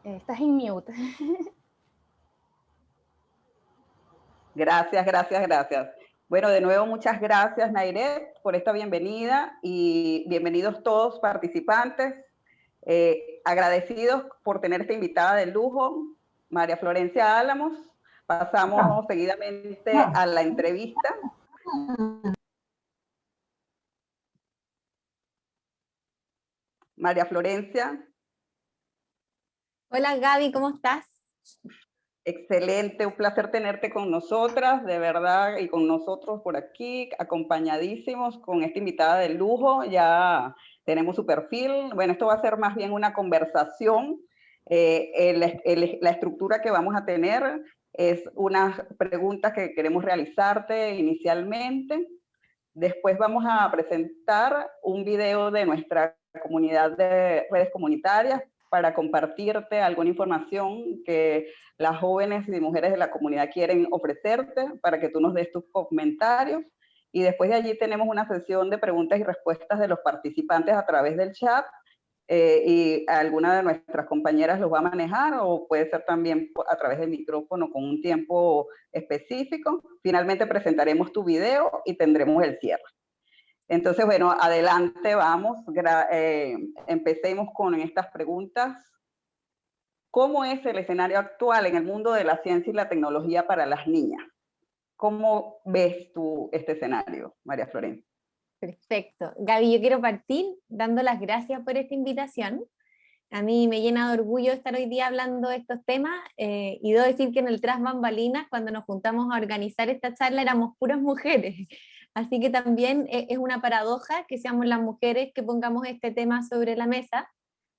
Estás en mute. Gracias, gracias, gracias. Bueno, de nuevo, muchas gracias, Nairet, por esta bienvenida y bienvenidos todos participantes. Agradecidos por tener esta invitada de lujo, María Florencia Álamos. Pasamos seguidamente a la entrevista. María Florencia. Hola Gaby, ¿cómo estás? Excelente, un placer tenerte con nosotras, de verdad, y con nosotros por aquí, acompañadísimos con esta invitada de lujo. Ya tenemos su perfil. Bueno, esto va a ser más bien una conversación. La estructura que vamos a tener es unas preguntas que queremos realizarte inicialmente. Después vamos a presentar un video de nuestra comunidad de redes comunitarias para compartirte alguna información que las jóvenes y mujeres de la comunidad quieren ofrecerte para que tú nos des tus comentarios. Y después de allí tenemos una sesión de preguntas y respuestas de los participantes a través del chat, y alguna de nuestras compañeras los va a manejar, o puede ser también a través del micrófono con un tiempo específico. Finalmente presentaremos tu video y tendremos el cierre. Entonces, bueno, adelante, vamos. Empecemos con estas preguntas. ¿Cómo es el escenario actual en el mundo de la ciencia y la tecnología para las niñas? ¿Cómo ves tú este escenario, María Florencia? Perfecto. Gaby, yo quiero partir dando las gracias por esta invitación. A mí me llena de orgullo estar hoy día hablando de estos temas, y debo decir que en el Tras Bambalinas, cuando nos juntamos a organizar esta charla, éramos puras mujeres. Así que también es una paradoja que seamos las mujeres que pongamos este tema sobre la mesa,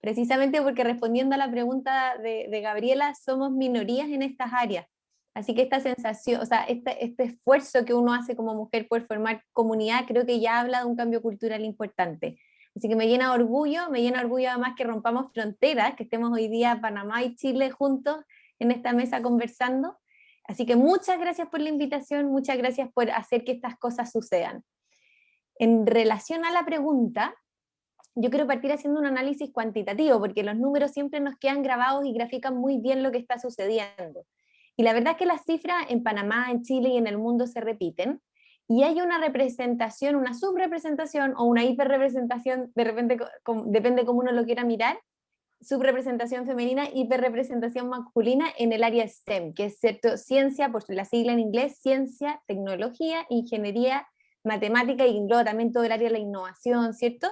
precisamente porque, respondiendo a la pregunta de Gabriela, somos minorías en estas áreas. Así que esta sensación, o sea, este esfuerzo que uno hace como mujer por formar comunidad, creo que ya habla de un cambio cultural importante. Así que me llena de orgullo además que rompamos fronteras, que estemos hoy día Panamá y Chile juntos en esta mesa conversando. Así que muchas gracias por la invitación, muchas gracias por hacer que estas cosas sucedan. En relación a la pregunta, yo quiero partir haciendo un análisis cuantitativo, porque los números siempre nos quedan grabados y grafican muy bien lo que está sucediendo. Y la verdad es que las cifras en Panamá, en Chile y en el mundo se repiten, y hay una representación, una subrepresentación o una hiperrepresentación, de repente depende cómo uno lo quiera mirar, subrepresentación femenina, hiperrepresentación masculina en el área STEM, que es cierto, ciencia, por la sigla en inglés, ciencia, tecnología, ingeniería, matemática, y engloba también todo el área de la innovación, ¿cierto?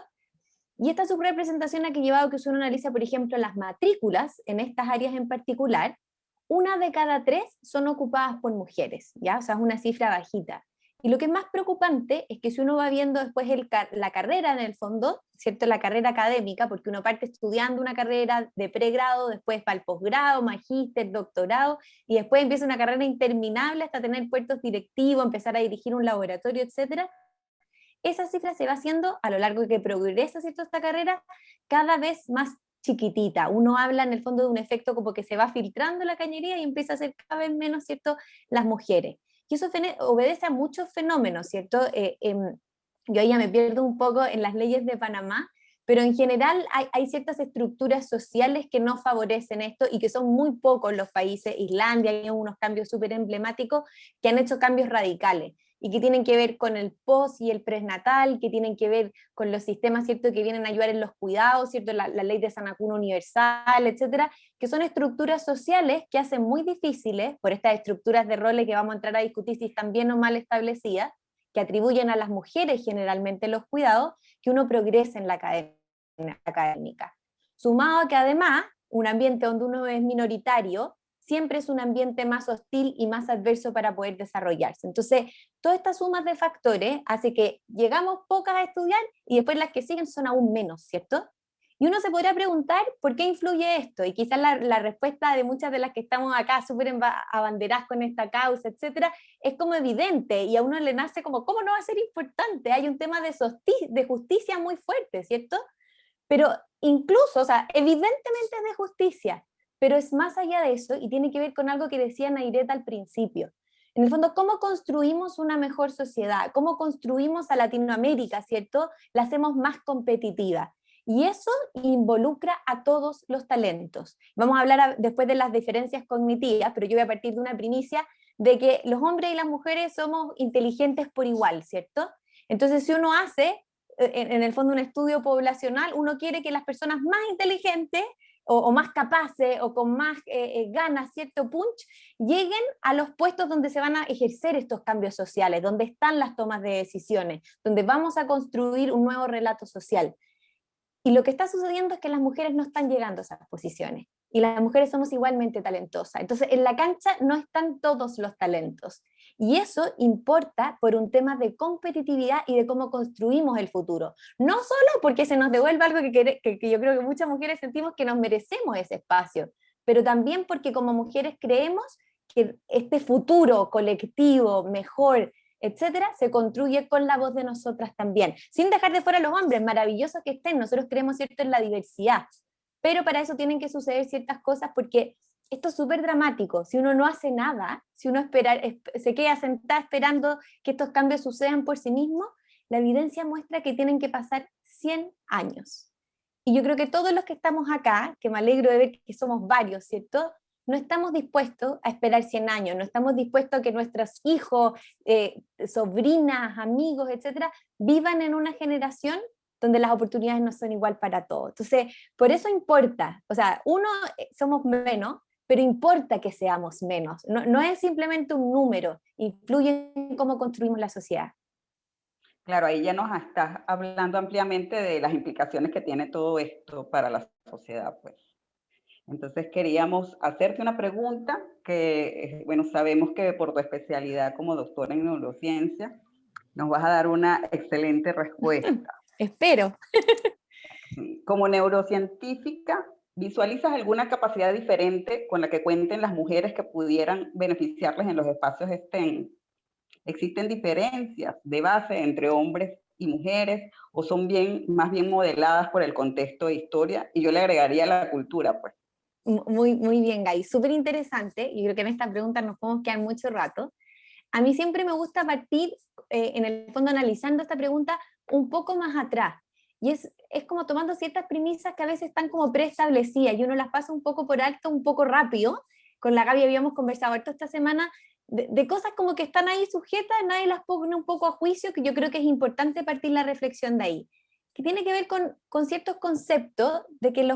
Y esta subrepresentación ha llevado que si uno analiza, por ejemplo, las matrículas en estas áreas en particular, una de cada tres son ocupadas por mujeres, ¿ya? O sea, es una cifra bajita. Y lo que es más preocupante es que si uno va viendo después la carrera en el fondo, ¿cierto? La carrera académica, porque uno parte estudiando una carrera de pregrado, después va al posgrado, magíster, doctorado, y después empieza una carrera interminable hasta tener puestos directivos, empezar a dirigir un laboratorio, etcétera. Esa cifra se va haciendo a lo largo de que progresa, ¿cierto?, esta carrera, cada vez más chiquitita. Uno habla en el fondo de un efecto como que se va filtrando la cañería y empieza a ser cada vez menos, ¿cierto?, las mujeres. Y eso obedece a muchos fenómenos, ¿cierto? Yo ya me pierdo un poco en las leyes de Panamá, pero en general hay ciertas estructuras sociales que no favorecen esto y que son muy pocos los países. Islandia hay unos cambios súper emblemáticos que han hecho cambios radicales y que tienen que ver con el post y el prenatal, que tienen que ver con los sistemas, ¿cierto?, que vienen a ayudar en los cuidados, ¿cierto?, la ley de Sana Cuna Universal, etcétera, que son estructuras sociales que hacen muy difíciles, por estas estructuras de roles que vamos a entrar a discutir si están bien o mal establecidas, que atribuyen a las mujeres generalmente los cuidados, que uno progrese en la cadena académica. Sumado a que además, un ambiente donde uno es minoritario, siempre es un ambiente más hostil y más adverso para poder desarrollarse. Entonces, todas estas sumas de factores hace que llegamos pocas a estudiar y después las que siguen son aún menos, ¿cierto? Y uno se podría preguntar por qué influye esto, y quizás la respuesta de muchas de las que estamos acá súper abanderadas con esta causa, etcétera, es como evidente, y a uno le nace como, ¿cómo no va a ser importante? Hay un tema de justicia muy fuerte, ¿cierto? Pero incluso, o sea, evidentemente es de justicia, pero es más allá de eso y tiene que ver con algo que decía Nairet al principio. En el fondo, ¿cómo construimos una mejor sociedad? ¿Cómo construimos a Latinoamérica, cierto? La hacemos más competitiva. Y eso involucra a todos los talentos. Vamos a hablar después de las diferencias cognitivas, pero yo voy a partir de una primicia de que los hombres y las mujeres somos inteligentes por igual, ¿cierto? Entonces, si uno hace, en el fondo, un estudio poblacional, uno quiere que las personas más inteligentes o más capaces o con más ganas, cierto punch, lleguen a los puestos donde se van a ejercer estos cambios sociales, donde están las tomas de decisiones, donde vamos a construir un nuevo relato social. Y lo que está sucediendo es que las mujeres no están llegando a esas posiciones. Y las mujeres somos igualmente talentosas. Entonces, en la cancha no están todos los talentos. Y eso importa por un tema de competitividad y de cómo construimos el futuro. No solo porque se nos devuelve algo que yo creo que muchas mujeres sentimos que nos merecemos ese espacio, pero también porque como mujeres creemos que este futuro colectivo, mejor, etcétera, se construye con la voz de nosotras también, sin dejar de fuera a los hombres, maravillosos que estén, nosotros creemos, ¿cierto?, en la diversidad, pero para eso tienen que suceder ciertas cosas, porque esto es súper dramático, si uno no hace nada, si uno se queda sentada esperando que estos cambios sucedan por sí mismo, la evidencia muestra que tienen que pasar 100 años. Y yo creo que todos los que estamos acá, que me alegro de ver que somos varios, ¿cierto?, no estamos dispuestos a esperar 100 años, no estamos dispuestos a que nuestros hijos, sobrinas, amigos, etcétera, vivan en una generación donde las oportunidades no son igual para todos. Entonces, por eso importa, o sea, somos menos, pero importa que seamos menos. No es simplemente un número, influye en cómo construimos la sociedad. Claro, ahí ya nos estás hablando ampliamente de las implicaciones que tiene todo esto para la sociedad, pues. Entonces queríamos hacerte una pregunta que, bueno, sabemos que por tu especialidad como doctora en neurociencia nos vas a dar una excelente respuesta. Espero. Como neurocientífica, ¿visualizas alguna capacidad diferente con la que cuenten las mujeres que pudieran beneficiarles en los espacios STEM? ¿Existen diferencias de base entre hombres y mujeres o son más bien modeladas por el contexto de historia? Y yo le agregaría la cultura, pues. Muy, muy bien, Gaby. Súper interesante. Yo creo que en esta pregunta nos podemos quedar mucho rato. A mí siempre me gusta partir, en el fondo, analizando esta pregunta un poco más atrás. Y es como tomando ciertas premisas que a veces están como preestablecidas y uno las pasa un poco por alto, un poco rápido. Con la Gaby habíamos conversado harto esta semana de cosas como que están ahí sujetas, nadie las pone un poco a juicio, que yo creo que es importante partir la reflexión de ahí, que tiene que ver con ciertos conceptos de que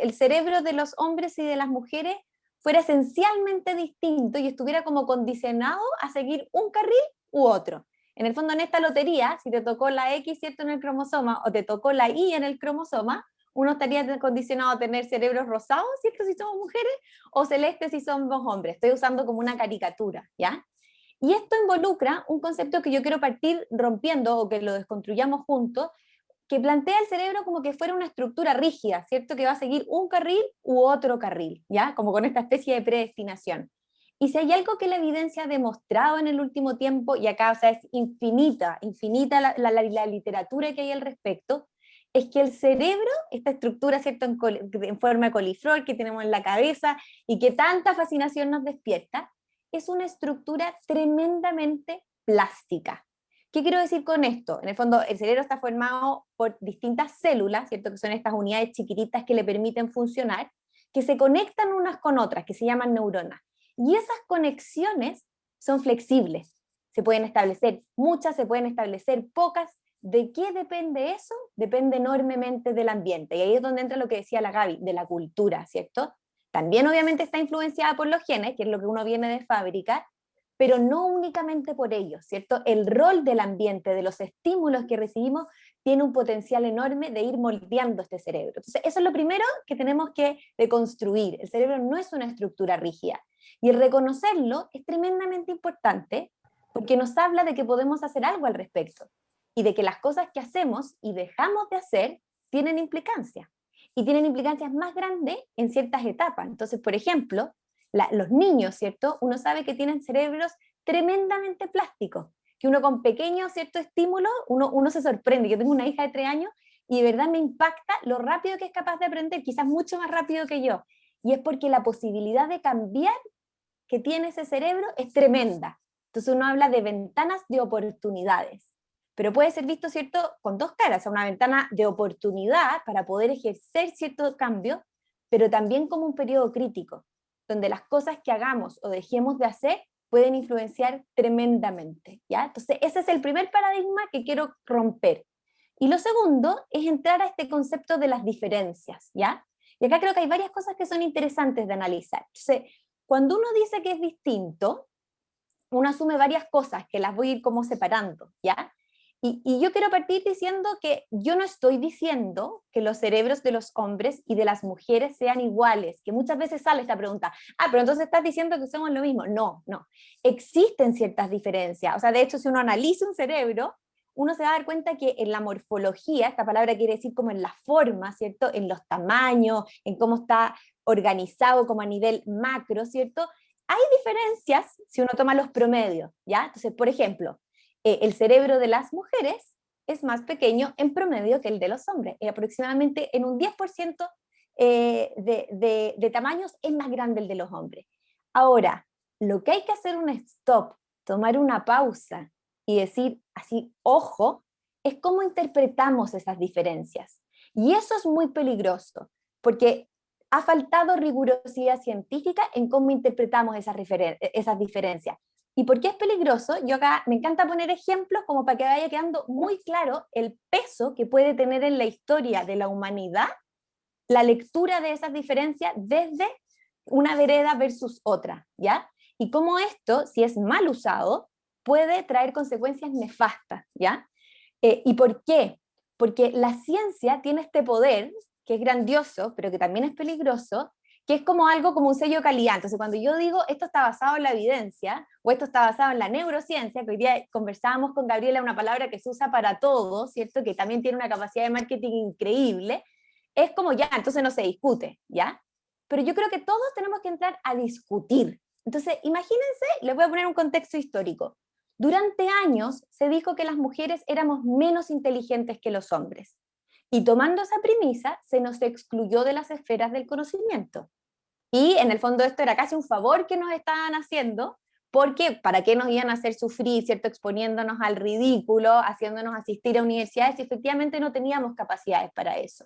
el cerebro de los hombres y de las mujeres fuera esencialmente distinto y estuviera como condicionado a seguir un carril u otro. En el fondo, en esta lotería, si te tocó la X, ¿cierto?, en el cromosoma, o te tocó la Y en el cromosoma, uno estaría condicionado a tener cerebros rosados, ¿cierto?, si somos mujeres, o celestes si somos hombres. Estoy usando como una caricatura, ¿ya? Y esto involucra un concepto que yo quiero partir rompiendo, o que lo desconstruyamos juntos, que plantea el cerebro como que fuera una estructura rígida, ¿cierto? Que va a seguir un carril u otro carril, ¿ya? Como con esta especie de predestinación. Y si hay algo que la evidencia ha demostrado en el último tiempo, y acá, o sea, es infinita la literatura que hay al respecto, es que el cerebro, esta estructura, ¿cierto?, en forma de coliflor que tenemos en la cabeza y que tanta fascinación nos despierta, es una estructura tremendamente plástica. ¿Qué quiero decir con esto? En el fondo, el cerebro está formado por distintas células, ¿cierto?, que son estas unidades chiquititas que le permiten funcionar, que se conectan unas con otras, que se llaman neuronas. Y esas conexiones son flexibles. Se pueden establecer muchas, se pueden establecer pocas. ¿De qué depende eso? Depende enormemente del ambiente. Y ahí es donde entra lo que decía la Gaby, de la cultura, ¿cierto? También obviamente está influenciada por los genes, que es lo que uno viene de fábrica, pero no únicamente por ello, ¿cierto? El rol del ambiente, de los estímulos que recibimos, tiene un potencial enorme de ir moldeando este cerebro. Entonces, eso es lo primero que tenemos que deconstruir. El cerebro no es una estructura rígida. Y el reconocerlo es tremendamente importante porque nos habla de que podemos hacer algo al respecto y de que las cosas que hacemos y dejamos de hacer tienen implicancias. Y tienen implicancias más grandes en ciertas etapas. Entonces, por ejemplo, los niños, ¿cierto? Uno sabe que tienen cerebros tremendamente plásticos, que uno con pequeños, ¿cierto?, estímulos, uno se sorprende. Yo tengo una hija de 3 años y de verdad me impacta lo rápido que es capaz de aprender, quizás mucho más rápido que yo. Y es porque la posibilidad de cambiar que tiene ese cerebro es tremenda. Entonces uno habla de ventanas de oportunidades. pero puede ser visto, ¿cierto?, con dos caras, una ventana de oportunidad para poder ejercer cierto cambio, pero también como un periodo crítico, donde las cosas que hagamos o dejemos de hacer pueden influenciar tremendamente, ¿ya? Entonces, ese es el primer paradigma que quiero romper. Y lo segundo es entrar a este concepto de las diferencias, ¿ya? Y acá creo que hay varias cosas que son interesantes de analizar. Entonces, cuando uno dice que es distinto, uno asume varias cosas que las voy a ir como separando, ¿ya? Y yo quiero partir diciendo que yo no estoy diciendo que los cerebros de los hombres y de las mujeres sean iguales, que muchas veces sale esta pregunta, pero entonces estás diciendo que somos lo mismo. No, no, existen ciertas diferencias. O sea, de hecho, si uno analiza un cerebro, uno se va a dar cuenta que en la morfología, esta palabra quiere decir como en la forma, ¿cierto? En los tamaños, en cómo está organizado como a nivel macro, ¿cierto? Hay diferencias si uno toma los promedios, ¿ya? Entonces, por ejemplo, el cerebro de las mujeres es más pequeño en promedio que el de los hombres, aproximadamente en un 10% de tamaños es más grande el de los hombres. Ahora, lo que hay que hacer un stop, tomar una pausa y decir así, ojo, es cómo interpretamos esas diferencias. Y eso es muy peligroso, porque ha faltado rigurosidad científica en cómo interpretamos esas diferencias. ¿Y por qué es peligroso? Yo acá me encanta poner ejemplos como para que vaya quedando muy claro el peso que puede tener en la historia de la humanidad la lectura de esas diferencias desde una vereda versus otra, ¿ya? Y cómo esto, si es mal usado, puede traer consecuencias nefastas, ¿ya? ¿Y por qué? Porque la ciencia tiene este poder, que es grandioso, pero que también es peligroso, que es como algo como un sello de calidad. Entonces, cuando yo digo esto está basado en la evidencia, o esto está basado en la neurociencia, que hoy día conversábamos con Gabriela, una palabra que se usa para todo, ¿cierto? Que también tiene una capacidad de marketing increíble, es como ya, entonces no se discute, ¿ya? Pero yo creo que todos tenemos que entrar a discutir. Entonces, imagínense, les voy a poner un contexto histórico. Durante años se dijo que las mujeres éramos menos inteligentes que los hombres. Y tomando esa premisa, se nos excluyó de las esferas del conocimiento. Y en el fondo esto era casi un favor que nos estaban haciendo, porque ¿para qué nos iban a hacer sufrir, cierto? Exponiéndonos al ridículo, haciéndonos asistir a universidades si efectivamente no teníamos capacidades para eso.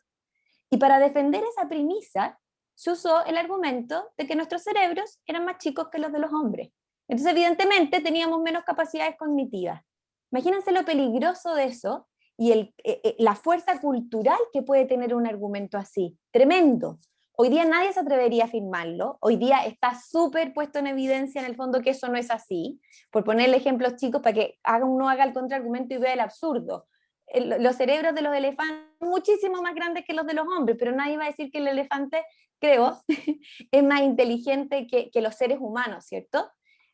Y para defender esa premisa, se usó el argumento de que nuestros cerebros eran más chicos que los de los hombres. Entonces, evidentemente, teníamos menos capacidades cognitivas. Imagínense lo peligroso de eso y la fuerza cultural que puede tener un argumento así. Tremendo. Hoy día nadie se atrevería a afirmarlo. Hoy día está súper puesto en evidencia en el fondo que eso no es así. Por ponerle ejemplos chicos para que uno haga el contraargumento y vea el absurdo. Los cerebros de los elefantes son muchísimo más grandes que los de los hombres, pero nadie va a decir que el elefante, creo, es más inteligente que los seres humanos, ¿cierto?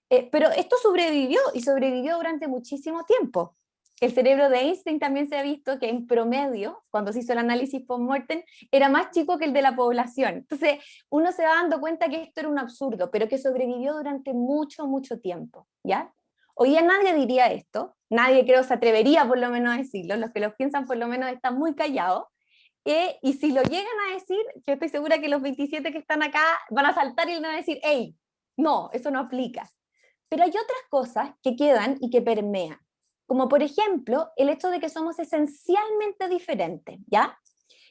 Pero esto sobrevivió y sobrevivió durante muchísimo tiempo. El cerebro de Einstein también se ha visto que en promedio, cuando se hizo el análisis post-mortem, era más chico que el de la población. Entonces, uno se va dando cuenta que esto era un absurdo, pero que sobrevivió durante mucho, mucho tiempo, ¿ya? Hoy día nadie diría esto, nadie creo se atrevería por lo menos a decirlo, los que lo piensan por lo menos están muy callados, y si lo llegan a decir, yo estoy segura que los 27 que están acá van a saltar y van a decir, hey, no, eso no aplica. Pero hay otras cosas que quedan y que permean, como por ejemplo el hecho de que somos esencialmente diferentes, ¿ya?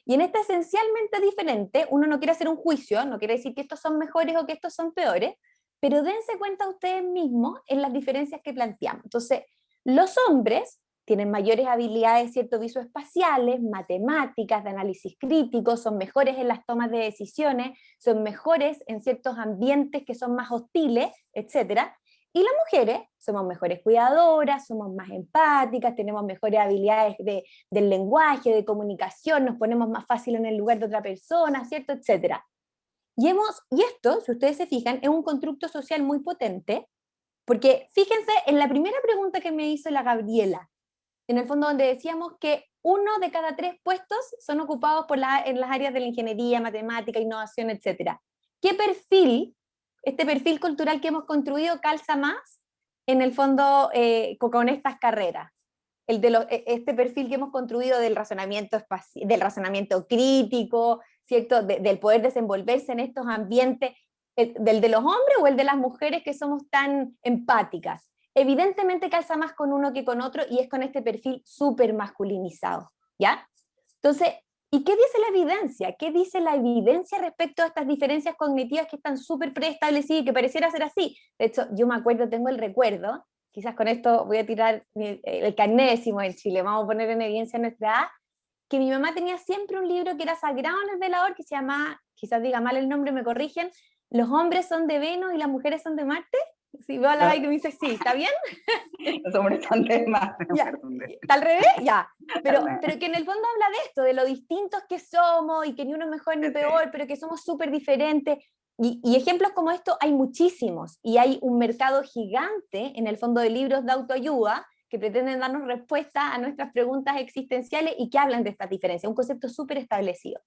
Y en este esencialmente diferente, uno no quiere hacer un juicio, no quiere decir que estos son mejores o que estos son peores, pero dense cuenta ustedes mismos en las diferencias que planteamos. Entonces, los hombres tienen mayores habilidades, ¿cierto?, visoespaciales, matemáticas, de análisis crítico, son mejores en las tomas de decisiones, son mejores en ciertos ambientes que son más hostiles, etcétera. Y las mujeres somos mejores cuidadoras, somos más empáticas, tenemos mejores habilidades del lenguaje, de comunicación, nos ponemos más fácil en el lugar de otra persona, ¿cierto?, etcétera. Y esto, si ustedes se fijan, es un constructo social muy potente, porque fíjense en la primera pregunta que me hizo la Gabriela, en el fondo donde decíamos que 1 de cada 3 puestos son ocupados en las áreas de la ingeniería, matemática, innovación, etcétera. ¿Qué perfil, este perfil cultural que hemos construido, calza más en el fondo con estas carreras? Este perfil que hemos construido del del razonamiento crítico, ¿cierto? Del poder desenvolverse en estos ambientes, ¿del de los hombres o el de las mujeres que somos tan empáticas? evidentemente calza más con uno que con otro y es con este perfil súper masculinizado, ¿ya? Entonces, ¿y qué dice la evidencia? ¿Qué dice la evidencia respecto a estas diferencias cognitivas que están súper preestablecidas y que pareciera ser así? De hecho, yo me acuerdo, tengo el recuerdo, quizás con esto voy a tirar el carnésimo en Chile, vamos a poner en evidencia nuestra edad, que mi mamá tenía siempre un libro que era sagrado en el velador, que se llama, quizás diga mal el nombre, me corrigen, Los hombres son de Venus y las mujeres son de Marte. Si veo a la Gaby que me dice, sí, ¿está bien? Los hombres son de más. Ya, ¿está al revés? Ya. Pero que en el fondo habla de esto, de lo distintos que somos y que ni uno es mejor ni peor, pero que somos súper diferentes. Y ejemplos como esto hay muchísimos. Y hay un mercado gigante, en el fondo, de libros de autoayuda que pretenden darnos respuesta a nuestras preguntas existenciales y que hablan de estas diferencias. Un concepto súper establecido.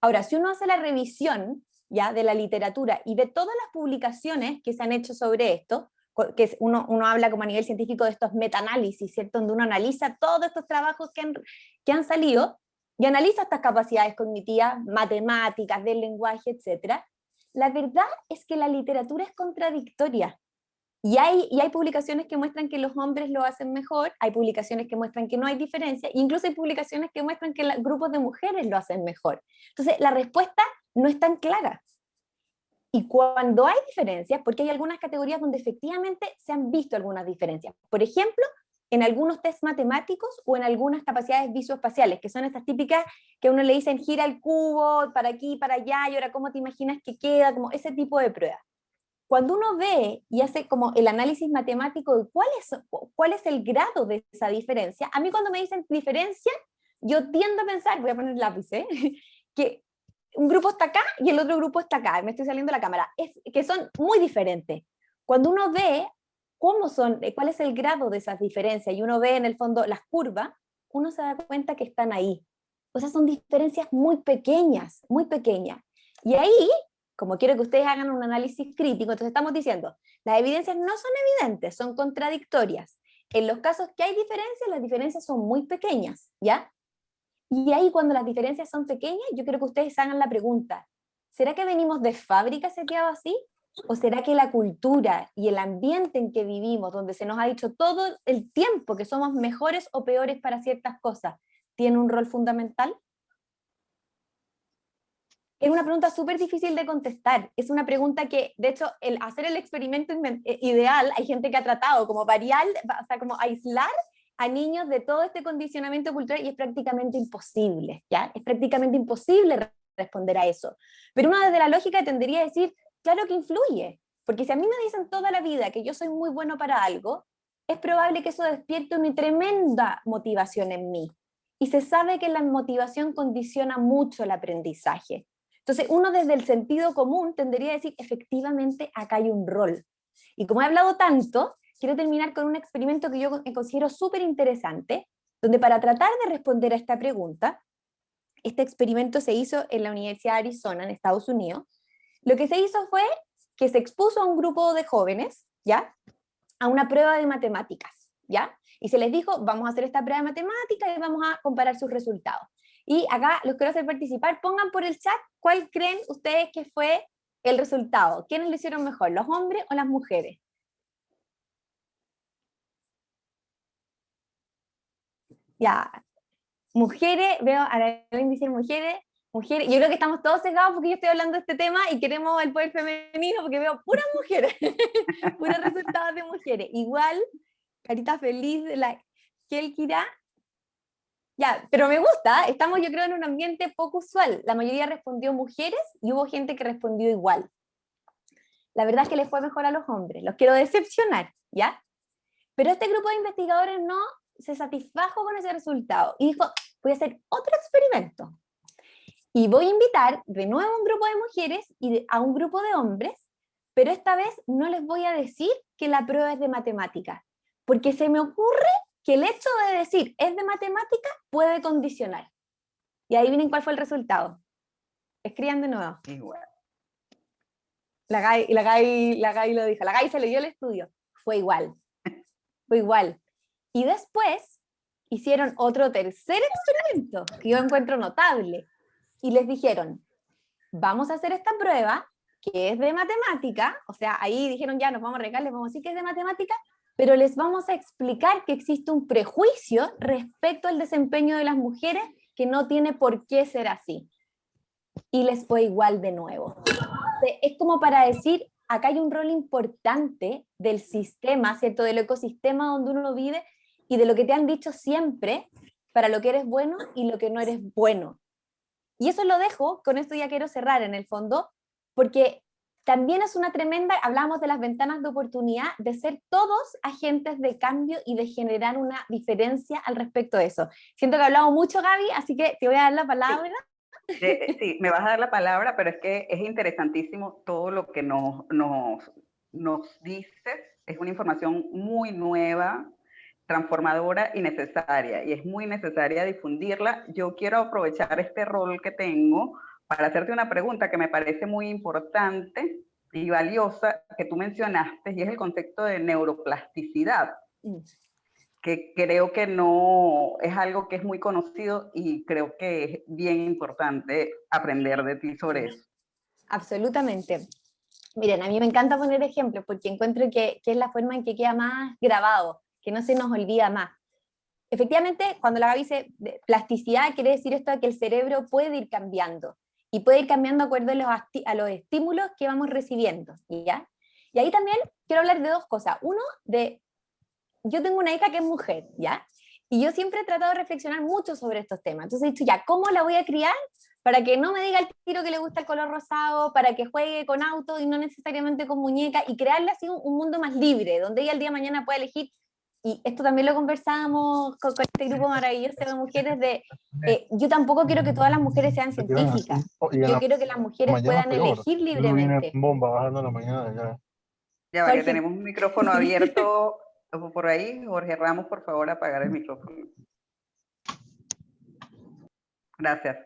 Ahora, si uno hace la revisión ya de la literatura y ve todas las publicaciones que se han hecho sobre esto, que uno habla como a nivel científico de estos metaanálisis, ¿cierto? Donde uno analiza todos estos trabajos que han salido y analiza estas capacidades cognitivas, matemáticas, del lenguaje, etc. La verdad es que la literatura es contradictoria. Y hay publicaciones que muestran que los hombres lo hacen mejor, hay publicaciones que muestran que no hay diferencia, incluso hay publicaciones que muestran que grupos de mujeres lo hacen mejor. Entonces, la respuesta no es tan clara. Y cuando hay diferencias, porque hay algunas categorías donde efectivamente se han visto algunas diferencias. Por ejemplo, en algunos test matemáticos o en algunas capacidades visoespaciales, que son estas típicas que a uno le dicen gira el cubo para aquí, para allá, y ahora cómo te imaginas que queda, como ese tipo de pruebas. Cuando uno ve y hace como el análisis matemático de cuál es el grado de esa diferencia, a mí cuando me dicen diferencia, yo tiendo a pensar, voy a poner el lápiz, que un grupo está acá y el otro grupo está acá, me estoy saliendo de la cámara, que son muy diferentes. Cuando uno ve cuál es el grado de esas diferencias y uno ve en el fondo las curvas, uno se da cuenta que están ahí. O sea, son diferencias muy pequeñas, muy pequeñas. Y ahí, como quiero que ustedes hagan un análisis crítico, entonces estamos diciendo, las evidencias no son evidentes, son contradictorias. En los casos que hay diferencias, las diferencias son muy pequeñas, ¿ya? Y ahí cuando las diferencias son pequeñas, yo quiero que ustedes hagan la pregunta, ¿será que venimos de fábrica seteado así? ¿O será que la cultura y el ambiente en que vivimos, donde se nos ha dicho todo el tiempo que somos mejores o peores para ciertas cosas, tiene un rol fundamental? Es una pregunta súper difícil de contestar. Es una pregunta que, de hecho, el hacer el experimento ideal, hay gente que ha tratado como variar, o sea, como aislar a niños de todo este condicionamiento cultural y es prácticamente imposible, ¿ya? Es prácticamente imposible responder a eso. Pero uno desde la lógica tendría a decir, claro que influye, porque si a mí me dicen toda la vida que yo soy muy bueno para algo, es probable que eso despierte una tremenda motivación en mí. Y se sabe que la motivación condiciona mucho el aprendizaje. Entonces, uno desde el sentido común tendría a decir, efectivamente, acá hay un rol. Y como he hablado tanto, quiero terminar con un experimento que yo considero súper interesante, donde para tratar de responder a esta pregunta, este experimento se hizo en la Universidad de Arizona, en Estados Unidos. Lo que se hizo fue que se expuso a un grupo de jóvenes, ¿ya? A una prueba de matemáticas, ¿ya? Y se les dijo, vamos a hacer esta prueba de matemáticas y vamos a comparar sus resultados. Y acá los quiero hacer participar, pongan por el chat cuál creen ustedes que fue el resultado. ¿Quiénes lo hicieron mejor, los hombres o las mujeres? Ya, mujeres, veo a la dicen mujeres, mujeres, yo creo que estamos todos cegados porque yo estoy hablando de este tema y queremos el poder femenino porque veo puras mujeres, puros resultados de mujeres. Igual, carita feliz de la Kelkira. Ya, pero me gusta, estamos yo creo en un ambiente poco usual. La mayoría respondió mujeres y hubo gente que respondió igual. La verdad es que les fue mejor a los hombres, los quiero decepcionar, ¿ya? Pero este grupo de investigadores no se satisfajo con ese resultado y dijo, voy a hacer otro experimento. Y voy a invitar de nuevo a un grupo de mujeres y a un grupo de hombres, pero esta vez no les voy a decir que la prueba es de matemática, porque se me ocurre que el hecho de decir es de matemática puede condicionar. Y ahí vienen cuál fue el resultado. Escriban de nuevo. Igual. La Gaby lo dijo. La Gaby se leyó el estudio. Fue igual. Fue igual. Y después hicieron otro tercer experimento que yo encuentro notable. Y les dijeron, vamos a hacer esta prueba que es de matemática. O sea, ahí dijeron ya, nos vamos a regar, les vamos a decir que es de matemática, pero les vamos a explicar que existe un prejuicio respecto al desempeño de las mujeres que no tiene por qué ser así. Y les fue igual de nuevo. Es como para decir, acá hay un rol importante del sistema, ¿cierto? Del ecosistema donde uno vive y de lo que te han dicho siempre para lo que eres bueno y lo que no eres bueno. Y eso lo dejo, con esto ya quiero cerrar en el fondo, porque también es una tremenda, hablábamos de las ventanas de oportunidad, de ser todos agentes de cambio y de generar una diferencia al respecto de eso. Siento que he hablado mucho, Gaby, así que te voy a dar la palabra. Sí, me vas a dar la palabra, pero es que es interesantísimo todo lo que nos dices. Es una información muy nueva, transformadora y necesaria, y es muy necesaria difundirla. Yo quiero aprovechar este rol que tengo para hacerte una pregunta que me parece muy importante y valiosa, que tú mencionaste, y es el concepto de neuroplasticidad, que creo que no es algo que es muy conocido y creo que es bien importante aprender de ti sobre eso. Absolutamente. Miren, a mí me encanta poner ejemplos porque encuentro que es la forma en que queda más grabado, que no se nos olvida más. Efectivamente, cuando la Gaby dice plasticidad, quiere decir esto de que el cerebro puede ir cambiando y puede ir cambiando de acuerdo a los estímulos que vamos recibiendo, ¿ya? Y ahí también quiero hablar de dos cosas. Uno, yo tengo una hija que es mujer, ¿ya? Y yo siempre he tratado de reflexionar mucho sobre estos temas. Entonces he dicho, ya, ¿cómo la voy a criar para que no me diga el tiro que le gusta el color rosado, para que juegue con autos y no necesariamente con muñeca, y crearle así un mundo más libre, donde ella el día de mañana pueda elegir? Y esto también lo conversábamos con este grupo maravilloso de mujeres yo tampoco quiero que todas las mujeres sean científicas, yo quiero que las mujeres puedan elegir libremente. Bomba bajando en la mañana ya. Ya va, que Jorge, tenemos un micrófono abierto por ahí. Jorge Ramos, por favor, apagar el micrófono. Gracias.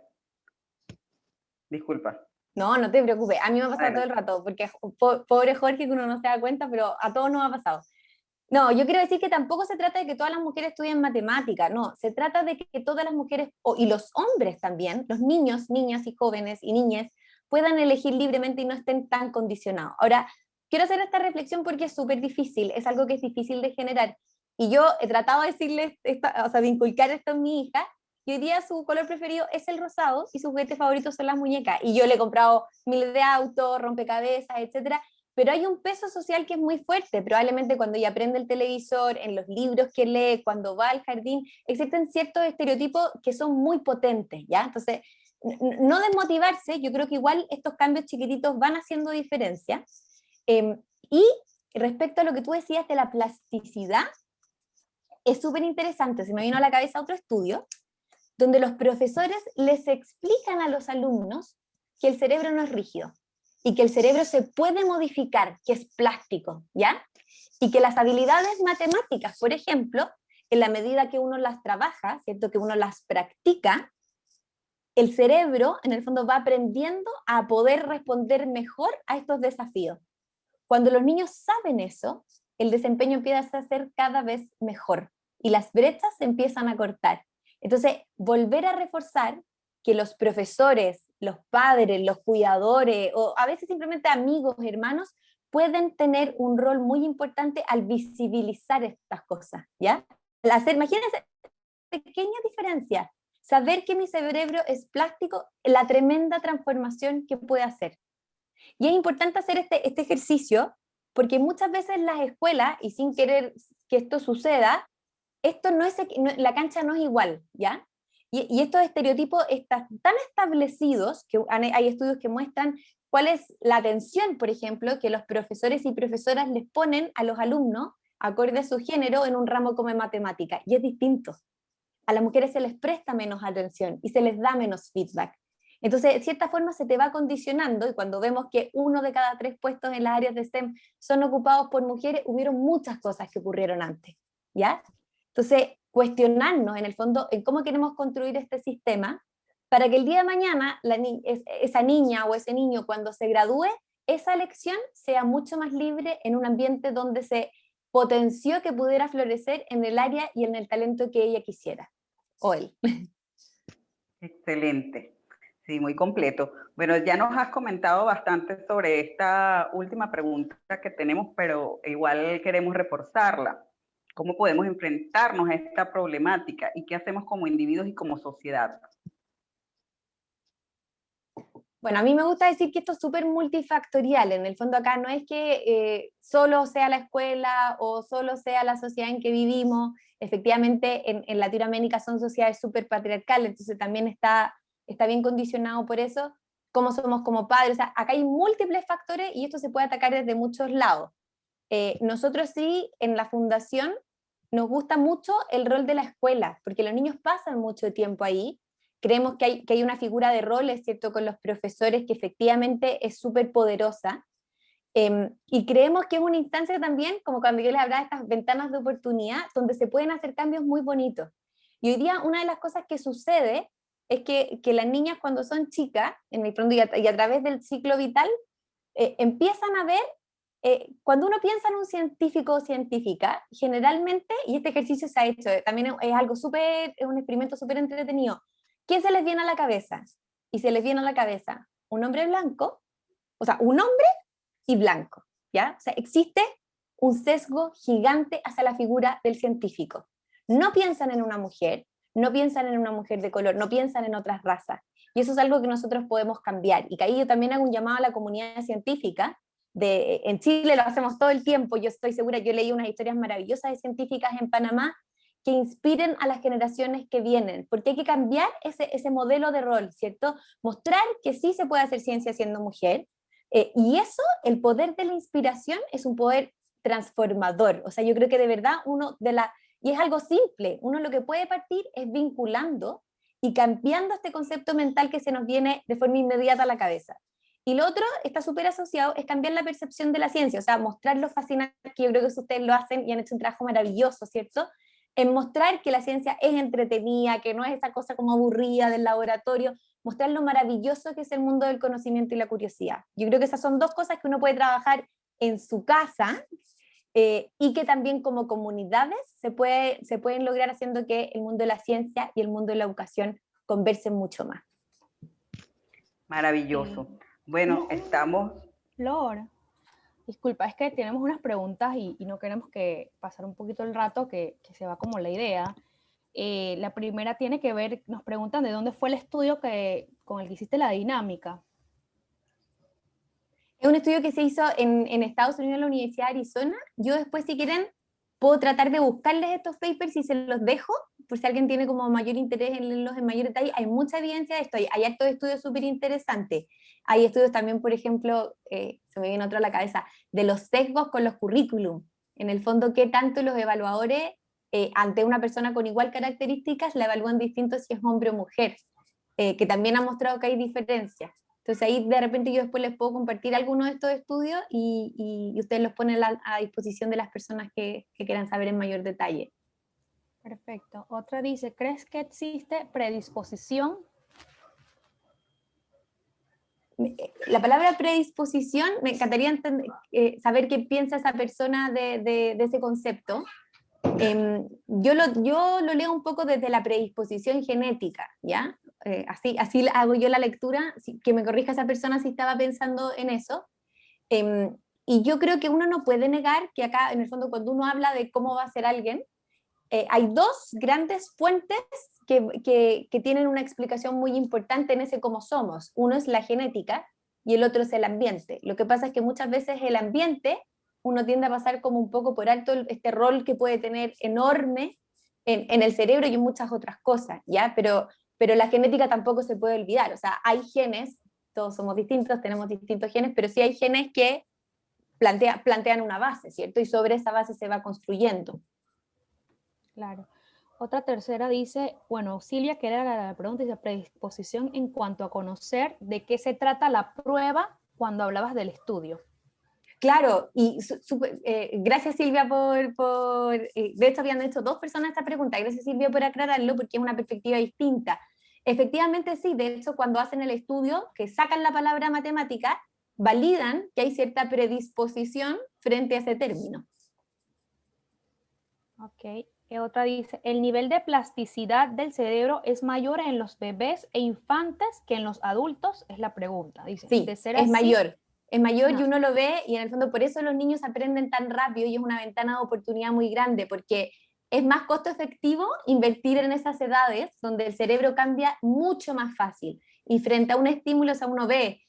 Disculpa. no, no te preocupes, a mí me ha pasado todo el Adelante. rato, porque pobre Jorge, que uno no se da cuenta, pero a todos nos ha pasado. No, yo quiero decir que tampoco se trata de que todas las mujeres estudien matemática, no, se trata de que todas las mujeres, y los hombres también, los niños, niñas y jóvenes y niñas, puedan elegir libremente y no estén tan condicionados. Ahora, quiero hacer esta reflexión porque es súper difícil, es algo que es difícil de generar, y yo he tratado de decirles, o sea, de inculcar esto en mi hija, y hoy día su color preferido es el rosado y sus juguetes favoritos son las muñecas, y yo le he comprado miles de autos, rompecabezas, etcétera, pero hay un peso social que es muy fuerte. Probablemente cuando ella aprende el televisor, en los libros que lee, cuando va al jardín, existen ciertos estereotipos que son muy potentes, ¿ya? Entonces, no desmotivarse, yo creo que igual estos cambios chiquititos van haciendo diferencia. Y respecto a lo que tú decías de la plasticidad, es súper interesante, se me vino a la cabeza otro estudio, donde los profesores les explican a los alumnos que el cerebro no es rígido y que el cerebro se puede modificar, que es plástico, ¿ya? Y que las habilidades matemáticas, por ejemplo, en la medida que uno las trabaja, ¿cierto? Que uno las practica, el cerebro, en el fondo, va aprendiendo a poder responder mejor a estos desafíos. Cuando los niños saben eso, el desempeño empieza a ser cada vez mejor y las brechas se empiezan a cortar. Entonces, volver a reforzar que los profesores, los padres, los cuidadores o a veces simplemente amigos, hermanos, pueden tener un rol muy importante al visibilizar estas cosas, ¿ya? Al hacer, imagínense, pequeña diferencia, saber que mi cerebro es plástico, la tremenda transformación que puede hacer. Y es importante hacer este ejercicio porque muchas veces las escuelas, y sin querer que esto suceda, esto no es, la cancha no es igual, ¿ya? Y estos estereotipos están tan establecidos que hay estudios que muestran cuál es la atención, por ejemplo, que los profesores y profesoras les ponen a los alumnos acorde a su género en un ramo como matemática, y es distinto. A las mujeres se les presta menos atención y se les da menos feedback. Entonces, de cierta forma se te va condicionando, y cuando vemos que 1 de cada 3 puestos en las áreas de STEM son ocupados por mujeres, hubieron muchas cosas que ocurrieron antes, ¿ya? Entonces, cuestionarnos en el fondo en cómo queremos construir este sistema para que el día de mañana esa niña o ese niño cuando se gradúe, esa elección sea mucho más libre en un ambiente donde se potenció que pudiera florecer en el área y en el talento que ella quisiera, o él. Excelente. Sí, muy completo. Bueno, ya nos has comentado bastante sobre esta última pregunta que tenemos, pero igual queremos reforzarla. ¿Cómo podemos enfrentarnos a esta problemática y qué hacemos como individuos y como sociedad? Bueno, a mí me gusta decir que esto es súper multifactorial. En el fondo acá no es que solo sea la escuela o solo sea la sociedad en que vivimos. Efectivamente, en Latinoamérica son sociedades súper patriarcales, entonces también está bien condicionado por eso, cómo somos como padres. O sea, acá hay múltiples factores y esto se puede atacar desde muchos lados. Nosotros sí, en la fundación, nos gusta mucho el rol de la escuela, porque los niños pasan mucho tiempo ahí. Creemos que hay una figura de roles, ¿cierto?, con los profesores que efectivamente es súper poderosa. Y creemos que es una instancia también, como cuando yo les hablaba de estas ventanas de oportunidad, donde se pueden hacer cambios muy bonitos. Y hoy día una de las cosas que sucede es que las niñas cuando son chicas, en el fondo y a través del ciclo vital, empiezan a ver, cuando uno piensa en un científico o científica, generalmente, y este ejercicio se ha hecho, también es algo súper, es un experimento súper entretenido, ¿qué se les viene a la cabeza? Y se les viene a la cabeza un hombre blanco, o sea, un hombre y blanco, ¿ya? O sea, existe un sesgo gigante hacia la figura del científico. No piensan en una mujer, no piensan en una mujer de color, no piensan en otras razas. Y eso es algo que nosotros podemos cambiar. Y que ahí yo también hago un llamado a la comunidad científica. En Chile lo hacemos todo el tiempo, yo estoy segura, yo leí unas historias maravillosas de científicas en Panamá que inspiren a las generaciones que vienen, porque hay que cambiar ese modelo de rol, ¿cierto? Mostrar que sí se puede hacer ciencia siendo mujer, y eso, el poder de la inspiración, es un poder transformador. O sea, yo creo que de verdad y es algo simple, uno lo que puede partir es vinculando y cambiando este concepto mental que se nos viene de forma inmediata a la cabeza. Y lo otro está súper asociado, es cambiar la percepción de la ciencia, o sea, mostrar lo fascinante, que yo creo que ustedes lo hacen y han hecho un trabajo maravilloso, ¿cierto? En mostrar que la ciencia es entretenida, que no es esa cosa como aburrida del laboratorio, mostrar lo maravilloso que es el mundo del conocimiento y la curiosidad. Yo creo que esas son dos cosas que uno puede trabajar en su casa, y que también como comunidades se pueden lograr haciendo que el mundo de la ciencia y el mundo de la educación conversen mucho más. Maravilloso. Bueno, estamos... Flor, disculpa, es que tenemos unas preguntas y no queremos que pasar un poquito el rato, que se va como la idea. La primera tiene que ver, nos preguntan de dónde fue el estudio con el que hiciste la dinámica. Es un estudio que se hizo en Estados Unidos, en la Universidad de Arizona. Yo después, si quieren, puedo tratar de buscarles estos papers y se los dejo, por si alguien tiene como mayor interés en leerlos en mayor detalle. Hay mucha evidencia de esto, hay hartos estudios súper interesantes. Hay estudios también, por ejemplo, se me viene otro a la cabeza, de los sesgos con los currículum. En el fondo, qué tanto los evaluadores, ante una persona con igual características, la evalúan distinto si es hombre o mujer, que también ha mostrado que hay diferencias. Entonces ahí de repente yo después les puedo compartir algunos de estos estudios y ustedes los ponen a disposición de las personas que quieran saber en mayor detalle. Perfecto. Otra dice, ¿crees que existe predisposición? La palabra predisposición, me encantaría saber qué piensa esa persona de ese concepto. Yo lo leo un poco desde la predisposición genética, ¿ya? Así hago yo la lectura, que me corrija esa persona si estaba pensando en eso. Y yo creo que uno no puede negar que acá, en el fondo, cuando uno habla de cómo va a ser alguien, hay dos grandes fuentes que tienen una explicación muy importante en ese cómo somos. Uno es la genética y el otro es el ambiente. Lo que pasa es que muchas veces el ambiente, uno tiende a pasar como un poco por alto este rol que puede tener enorme en el cerebro y en muchas otras cosas, ¿ya? Pero la genética tampoco se puede olvidar. O sea, hay genes, todos somos distintos, tenemos distintos genes, pero sí hay genes que plantean una base, ¿cierto? Y sobre esa base se va construyendo. Claro. Otra tercera dice, bueno, Silvia, que era la pregunta, dice predisposición en cuanto a conocer de qué se trata la prueba cuando hablabas del estudio. Claro, y gracias Silvia de hecho habían hecho dos personas esta pregunta, gracias Silvia por aclararlo porque es una perspectiva distinta. Efectivamente sí, de hecho cuando hacen el estudio, que sacan la palabra matemática, validan que hay cierta predisposición frente a ese término. Ok. Otra dice, el nivel de plasticidad del cerebro es mayor en los bebés e infantes que en los adultos, es la pregunta. Dice, Sí, de ser es así, mayor. Es mayor y ah, uno lo ve y en el fondo por eso los niños aprenden tan rápido y es una ventana de oportunidad muy grande porque es más costo efectivo invertir en esas edades donde el cerebro cambia mucho más fácil y frente a un estímulo, o sea, uno ve,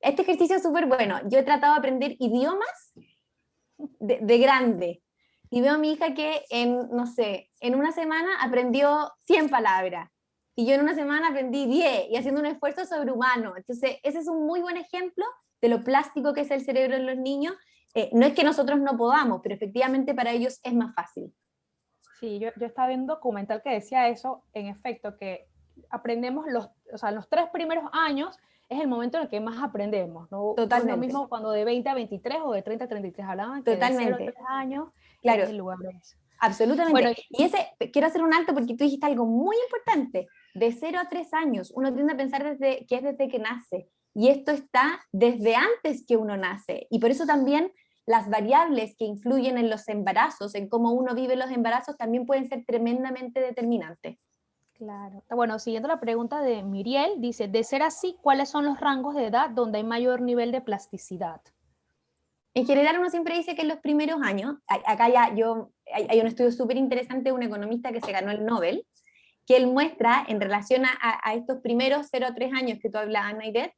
este ejercicio es súper bueno, yo he tratado de aprender idiomas de grande y veo a mi hija que en, no sé, en una semana aprendió 100 palabras y yo en una semana aprendí 10 y haciendo un esfuerzo sobrehumano. Entonces, ese es un muy buen ejemplo de lo plástico que es el cerebro en los niños. No es que nosotros no podamos, pero efectivamente para ellos es más fácil. sí, yo estaba viendo un documental que decía eso, en efecto, que aprendemos o sea, los 3 primeros años es el momento en el que más aprendemos, ¿no? No es lo Totalmente, mismo cuando de 20 a 23 o de 30 a 33 hablaban, que de 0 a totalmente. 3 años Claro, es el lugar de eso. Bueno, absolutamente. Y ese, quiero hacer un alto porque tú dijiste algo muy importante. De 0 a 3 años, uno tiende a pensar que es desde que nace. Y esto está desde antes que uno nace. Y por eso también las variables que influyen en los embarazos, en cómo uno vive los embarazos, también pueden ser tremendamente determinantes. claro. Bueno, siguiendo la pregunta de Miriel, dice, de ser así, ¿cuáles son los rangos de edad donde hay mayor nivel de plasticidad? En general uno siempre dice que en los primeros años, acá ya hay un estudio súper interesante de un economista que se ganó el Nobel, que él muestra en relación a estos primeros 0 a 3 años que tú hablabas, Nairet,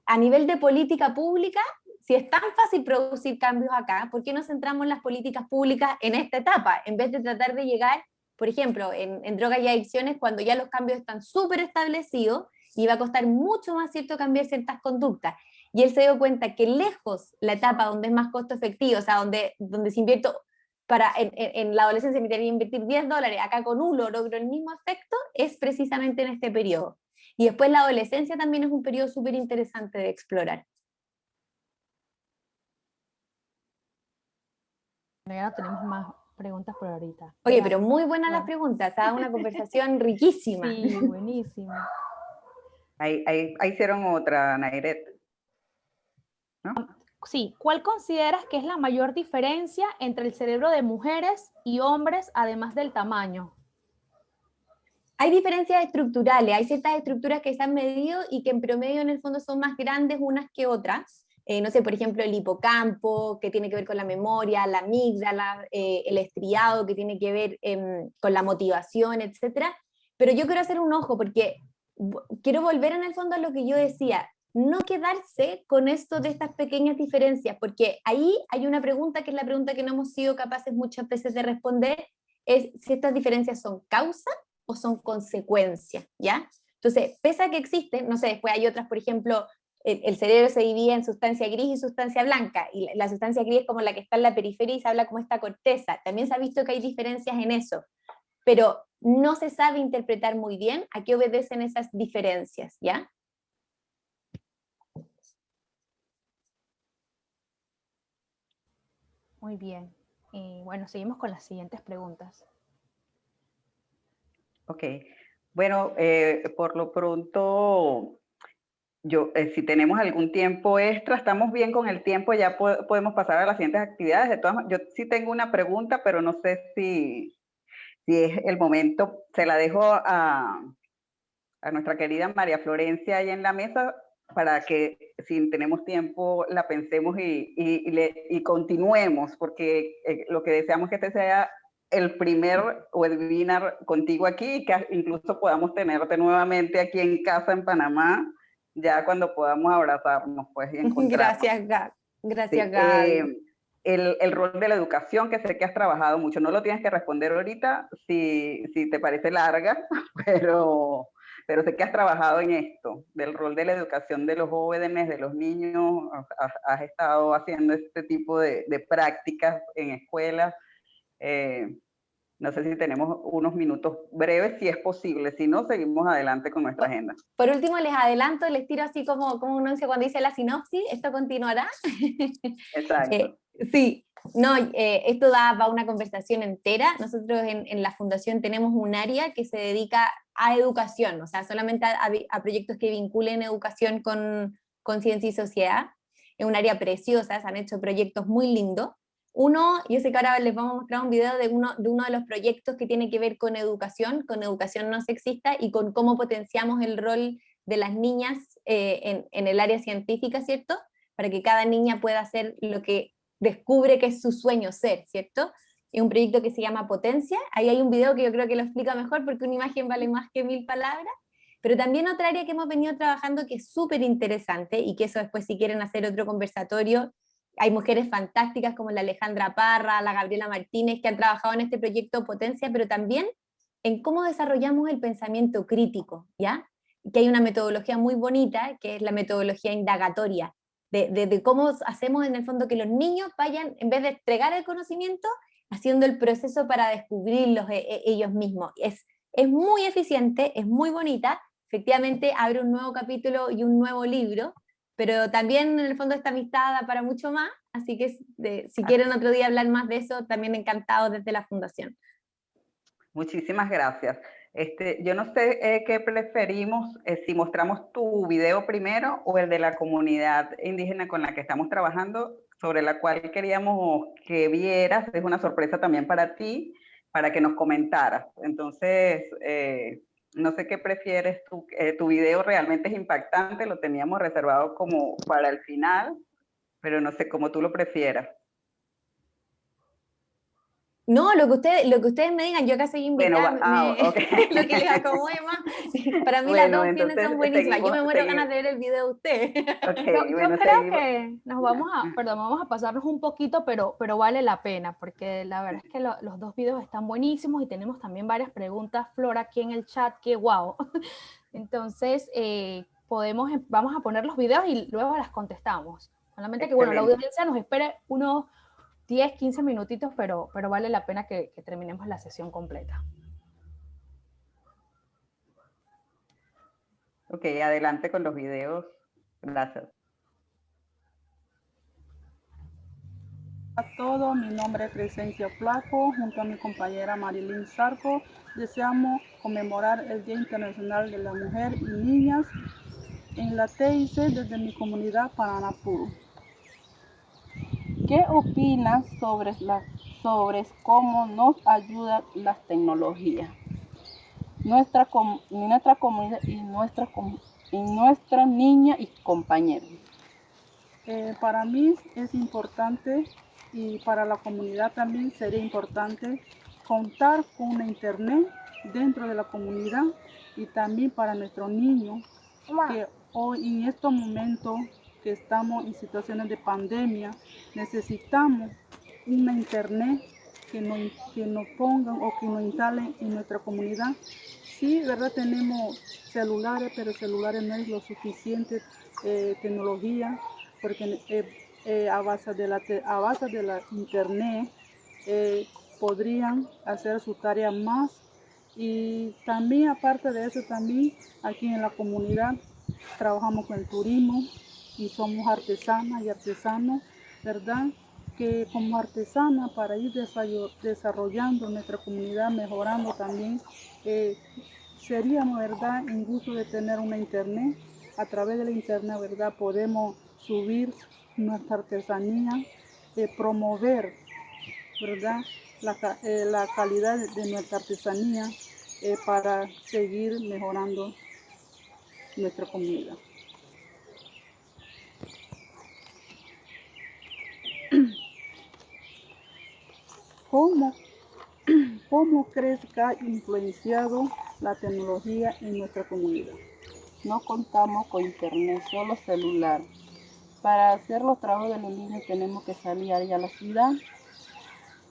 a nivel de política pública, si es tan fácil producir cambios acá, ¿por qué no centramos las políticas públicas en esta etapa? En vez de tratar de llegar, por ejemplo, en drogas y adicciones, cuando ya los cambios están súper establecidos y va a costar mucho más, ¿cierto?, cambiar ciertas conductas. Y él se dio cuenta que lejos la etapa donde es más costo efectivo, o sea, donde se invierte en la adolescencia me tenía que invertir $10, acá con uno logro el mismo efecto, es precisamente en este periodo. Y después la adolescencia también es un periodo súper interesante de explorar. Bueno, ya no tenemos más preguntas por ahorita. Oye, pero Gracias. muy buenas las Bueno, preguntas, ha dado una conversación riquísima. sí, buenísimo. Ahí hicieron otra, Nairet, ¿no? Sí, ¿cuál consideras que es la mayor diferencia entre el cerebro de mujeres y hombres, además del tamaño? Hay diferencias estructurales, hay ciertas estructuras que se han medido y que en promedio en el fondo son más grandes unas que otras. No sé, por ejemplo, el hipocampo, que tiene que ver con la memoria, la amígdala, el estriado, que tiene que ver con la motivación, etc. Pero yo quiero hacer un ojo porque quiero volver en el fondo a lo que yo decía, no quedarse con esto de estas pequeñas diferencias, porque ahí hay una pregunta que es la pregunta que no hemos sido capaces muchas veces de responder, es si estas diferencias son causa o son consecuencias, ¿ya? Entonces, pese a que existen, no sé, después hay otras, por ejemplo, el cerebro se divide en sustancia gris y sustancia blanca, y la sustancia gris es como la que está en la periferia y se habla como esta corteza. También se ha visto que hay diferencias en eso, pero no se sabe interpretar muy bien a qué obedecen esas diferencias, ¿ya? Muy bien. Bueno, seguimos con las siguientes preguntas. Ok. Bueno, por lo pronto, si tenemos algún tiempo extra, estamos bien con el tiempo, ya podemos pasar a las siguientes actividades. De todas, yo sí tengo una pregunta, pero no sé si es el momento. Se la dejo a nuestra querida María Florencia ahí en la mesa para que si tenemos tiempo la pensemos y continuemos, porque lo que deseamos es que este sea el primer webinar contigo aquí y que incluso podamos tenerte nuevamente aquí en casa en Panamá, ya cuando podamos abrazarnos pues, y encontrarnos. Gracias, Gaby. Gracias, Sí, Gaby. el rol de la educación, que sé que has trabajado mucho, no lo tienes que responder ahorita si te parece larga, pero sé que has trabajado en esto, del rol de la educación de los jóvenes, de los niños, has estado haciendo este tipo de prácticas en escuelas. No sé si tenemos unos minutos breves, si es posible, si no, seguimos adelante con nuestra agenda. Por último, les adelanto, les tiro así como uno dice cuando dice la sinopsis, esto continuará. Exacto. Sí, no, esto da para una conversación entera. Nosotros en la fundación tenemos un área que se dedica a educación, o sea, solamente a proyectos que vinculen educación con ciencia y sociedad. Es un área preciosa, se han hecho proyectos muy lindos. Uno, yo sé que ahora les vamos a mostrar un video de uno de los proyectos que tiene que ver con educación no sexista y con cómo potenciamos el rol de las niñas en el área científica, ¿cierto? Para que cada niña pueda hacer lo que descubre que es su sueño ser, ¿cierto? Es un proyecto que se llama Potencia. Ahí hay un video que yo creo que lo explica mejor porque una imagen vale más que 1000 palabras. Pero también otra área que hemos venido trabajando que es súper interesante y que eso después si quieren hacer otro conversatorio, hay mujeres fantásticas como la Alejandra Parra, la Gabriela Martínez, que han trabajado en este proyecto Potencia, pero también en cómo desarrollamos el pensamiento crítico, ¿ya? Que hay una metodología muy bonita, que es la metodología indagatoria, de cómo hacemos en el fondo que los niños vayan, en vez de entregar el conocimiento, haciendo el proceso para descubrirlos ellos mismos. Es muy eficiente, es muy bonita, efectivamente abre un nuevo capítulo y un nuevo libro, pero también en el fondo esta amistad da para mucho más, así que si quieren otro día hablar más de eso, también encantados desde la Fundación. Muchísimas gracias. Yo no sé qué preferimos, si mostramos tu video primero o el de la comunidad indígena con la que estamos trabajando, sobre la cual queríamos que vieras. Es una sorpresa también para ti, para que nos comentaras. Entonces, no sé qué prefieres tú. Tu video realmente es impactante, lo teníamos reservado como para el final, pero no sé cómo tú lo prefieras. No, lo que ustedes me digan, yo acá soy invitada, Bueno, okay. Lo que les acomode más. Para mí Bueno, las dos tienen son buenísimas. Yo me muero ganas de ver el video de ustedes. Okay, yo bueno, creo que nos vamos a pasarnos un poquito, pero vale la pena, porque la verdad es que los dos videos están buenísimos y tenemos también varias preguntas, Flora, aquí en el chat, que wow. Entonces, vamos a poner los videos y luego las contestamos. Solamente que, bueno, la audiencia nos espere unos 10, 15 minutitos, pero vale la pena que terminemos la sesión completa. Ok, adelante con los videos. Gracias. A todos, mi nombre es Crescencia Flaco, junto a mi compañera Marilyn Sarco, deseamos conmemorar el Día Internacional de la Mujer y Niñas en la TIC desde mi comunidad Paranapuru. ¿Qué opinas sobre cómo nos ayudan las tecnologías? Nuestra comunidad y nuestra niña y compañeros. Para mí es importante y para la comunidad también sería importante contar con una internet dentro de la comunidad y también para nuestros niños que hoy en estos momentos que estamos en situaciones de pandemia necesitamos una internet que nos pongan o que nos instalen en nuestra comunidad. Sí, verdad, tenemos celulares, pero celulares no es lo suficiente tecnología, porque a base de la internet podrían hacer su tarea más. Y también, aparte de eso, también aquí en la comunidad trabajamos con el turismo y somos artesanas y artesanos, ¿verdad? Que como artesana, para ir desarrollando nuestra comunidad, mejorando también, seríamos, ¿verdad?, en gusto de tener una internet. A través de la internet, ¿verdad?, podemos subir nuestra artesanía, promover, ¿verdad?, la calidad de nuestra artesanía para seguir mejorando nuestra comunidad. ¿Cómo crees que ha influenciado la tecnología en nuestra comunidad? No contamos con internet, solo celular. Para hacer los trabajos de los niños tenemos que salir allá a la ciudad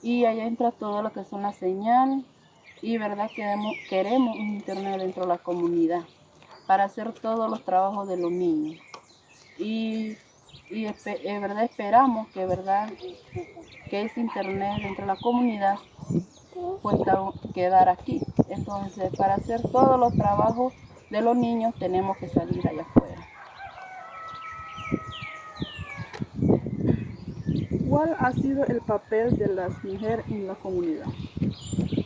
y allá entra todo lo que son las señales y verdad queremos un internet dentro de la comunidad para hacer todos los trabajos de los niños. Y verdad esperamos que ese internet dentro de la comunidad pueda quedar aquí. Entonces, para hacer todos los trabajos de los niños tenemos que salir allá afuera. ¿Cuál ha sido el papel de las mujeres en la comunidad?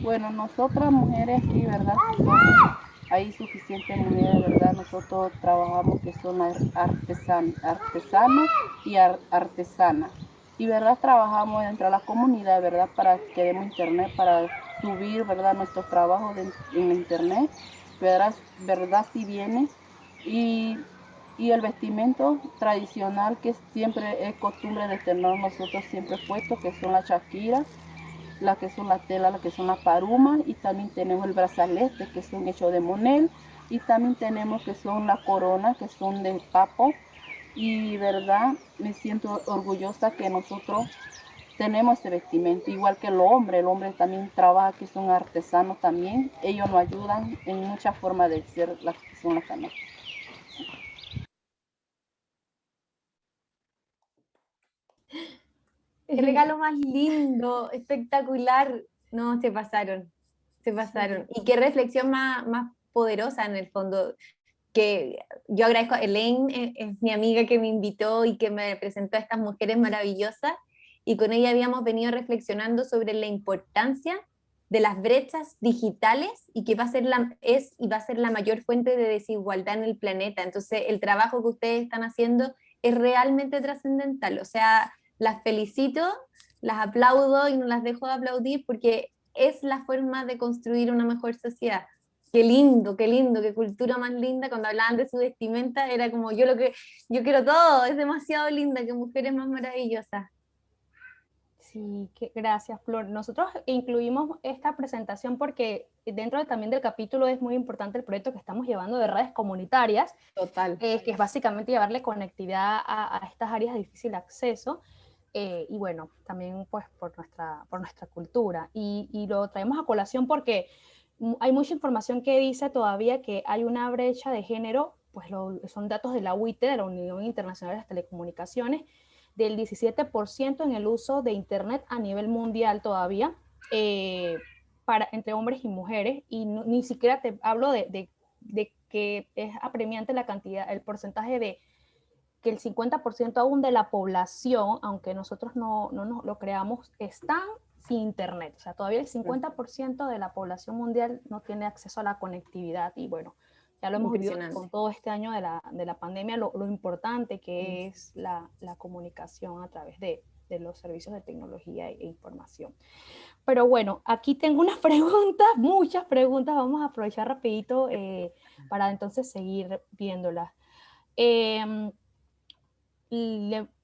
Bueno, nosotras mujeres aquí, ¿verdad? Hay suficientes mujeres, ¿verdad? Nosotros trabajamos que son artesanos y artesanas. y verdad trabajamos dentro de la comunidad, verdad, para que queremos internet, para subir, verdad, nuestros trabajos en internet, verdad sí viene, y el vestimento tradicional que siempre es costumbre de tener nosotros siempre puesto, que son las chaquiras, las que son la tela, las que son las parumas, y también tenemos el brazalete, que son hechos de monel, y también tenemos que son las coronas, que son de papo, y verdad me siento orgullosa que nosotros tenemos ese vestimenta, igual que el hombre también trabaja, que son artesanos también, ellos nos ayudan en muchas formas de ser las que son las canastas. Qué regalo más lindo, espectacular. No, se pasaron, se pasaron. Sí. Y qué reflexión más poderosa en el fondo, que yo agradezco a Elaine, es mi amiga que me invitó y que me presentó a estas mujeres maravillosas, y con ella habíamos venido reflexionando sobre la importancia de las brechas digitales y que va a ser es y va a ser la mayor fuente de desigualdad en el planeta. Entonces, el trabajo que ustedes están haciendo es realmente trascendental. O sea, las felicito, las aplaudo y no las dejo de aplaudir porque es la forma de construir una mejor sociedad. Qué lindo, qué cultura más linda. Cuando hablaban de su vestimenta era como yo quiero todo, es demasiado linda, qué mujeres más maravillosas. Sí, gracias, Flor. Nosotros incluimos esta presentación porque dentro también del capítulo es muy importante el proyecto que estamos llevando de redes comunitarias, Total. que es básicamente llevarle conectividad a estas áreas de difícil acceso, y bueno, también pues por nuestra cultura. Y lo traemos a colación porque hay mucha información que dice todavía que hay una brecha de género, pues son datos de la UIT, de la Unión Internacional de las Telecomunicaciones, del 17% en el uso de Internet a nivel mundial todavía, entre hombres y mujeres, y ni siquiera te hablo de que es apremiante la cantidad, el porcentaje de que el 50% aún de la población, aunque nosotros no nos lo creamos, están sin Internet. O sea, todavía el 50% de la población mundial no tiene acceso a la conectividad, y bueno, ya lo hemos vivido con todo este año de la pandemia, lo importante que es la comunicación a través de los servicios de tecnología e información. Pero bueno, aquí tengo unas preguntas, muchas preguntas, vamos a aprovechar rapidito para entonces seguir viéndolas.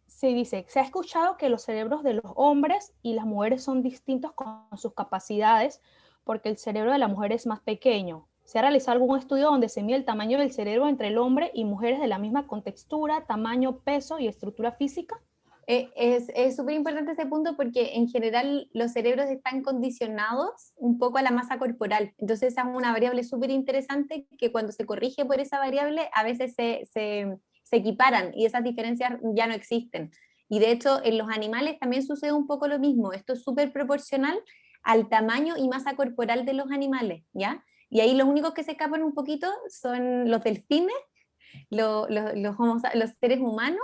Se dice, se ha escuchado que los cerebros de los hombres y las mujeres son distintos con sus capacidades porque el cerebro de la mujer es más pequeño. ¿Se ha realizado algún estudio donde se mide el tamaño del cerebro entre el hombre y mujeres de la misma contextura, tamaño, peso y estructura física? Es súper importante ese punto porque en general los cerebros están condicionados un poco a la masa corporal. Entonces esa es una variable súper interesante que cuando se corrige por esa variable a veces se equiparan y esas diferencias ya no existen. Y de hecho en los animales también sucede un poco lo mismo. Esto es súper proporcional al tamaño y masa corporal de los animales, ¿ya? Y ahí los únicos que se escapan un poquito son los delfines, los seres humanos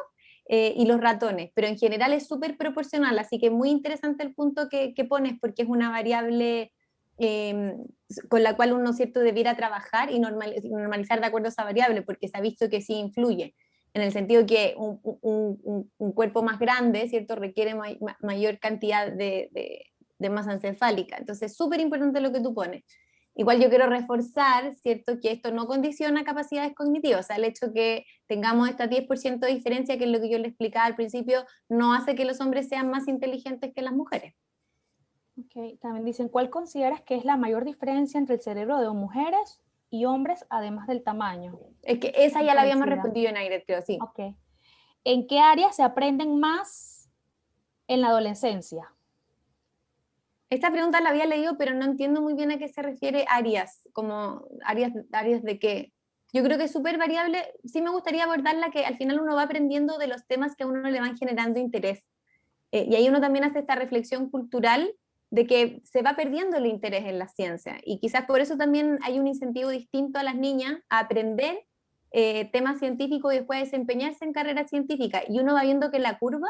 y los ratones, pero en general es súper proporcional, así que muy interesante el punto que pones porque es una variable con la cual uno, ¿cierto?, debiera trabajar y normalizar de acuerdo a esa variable, porque se ha visto que sí influye, en el sentido que un cuerpo más grande, ¿cierto?, requiere mayor cantidad de masa encefálica. Entonces, súper importante lo que tú pones. Igual yo quiero reforzar, ¿cierto?, que esto no condiciona capacidades cognitivas, o sea, el hecho que tengamos esta 10% de diferencia, que es lo que yo le explicaba al principio, no hace que los hombres sean más inteligentes que las mujeres. Okay. También dicen, ¿cuál consideras que es la mayor diferencia entre el cerebro de mujeres y hombres, además del tamaño? Es que esa ya la habíamos respondido en aire, creo, sí. Okay. ¿En qué áreas se aprenden más en la adolescencia? Esta pregunta la había leído, pero no entiendo muy bien a qué se refiere áreas, como áreas de qué. Yo creo que es súper variable. Sí me gustaría abordarla, que al final uno va aprendiendo de los temas que a uno le van generando interés. Y ahí uno también hace esta reflexión cultural de que se va perdiendo el interés en la ciencia. Y quizás por eso también hay un incentivo distinto a las niñas a aprender temas científicos y después desempeñarse en carreras científicas. Y uno va viendo que la curva,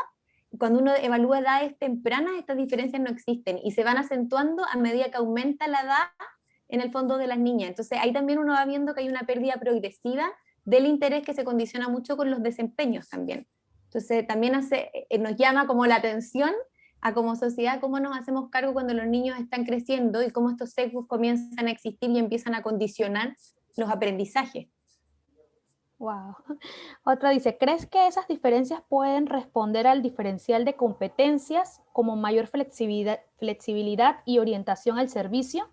cuando uno evalúa edades tempranas, estas diferencias no existen y se van acentuando a medida que aumenta la edad en el fondo de las niñas. Entonces ahí también uno va viendo que hay una pérdida progresiva del interés que se condiciona mucho con los desempeños también. Entonces también nos llama como la atención a como sociedad cómo nos hacemos cargo cuando los niños están creciendo y cómo estos sesgos comienzan a existir y empiezan a condicionar los aprendizajes. Wow. Otra dice, ¿crees que esas diferencias pueden responder al diferencial de competencias como mayor flexibilidad y orientación al servicio?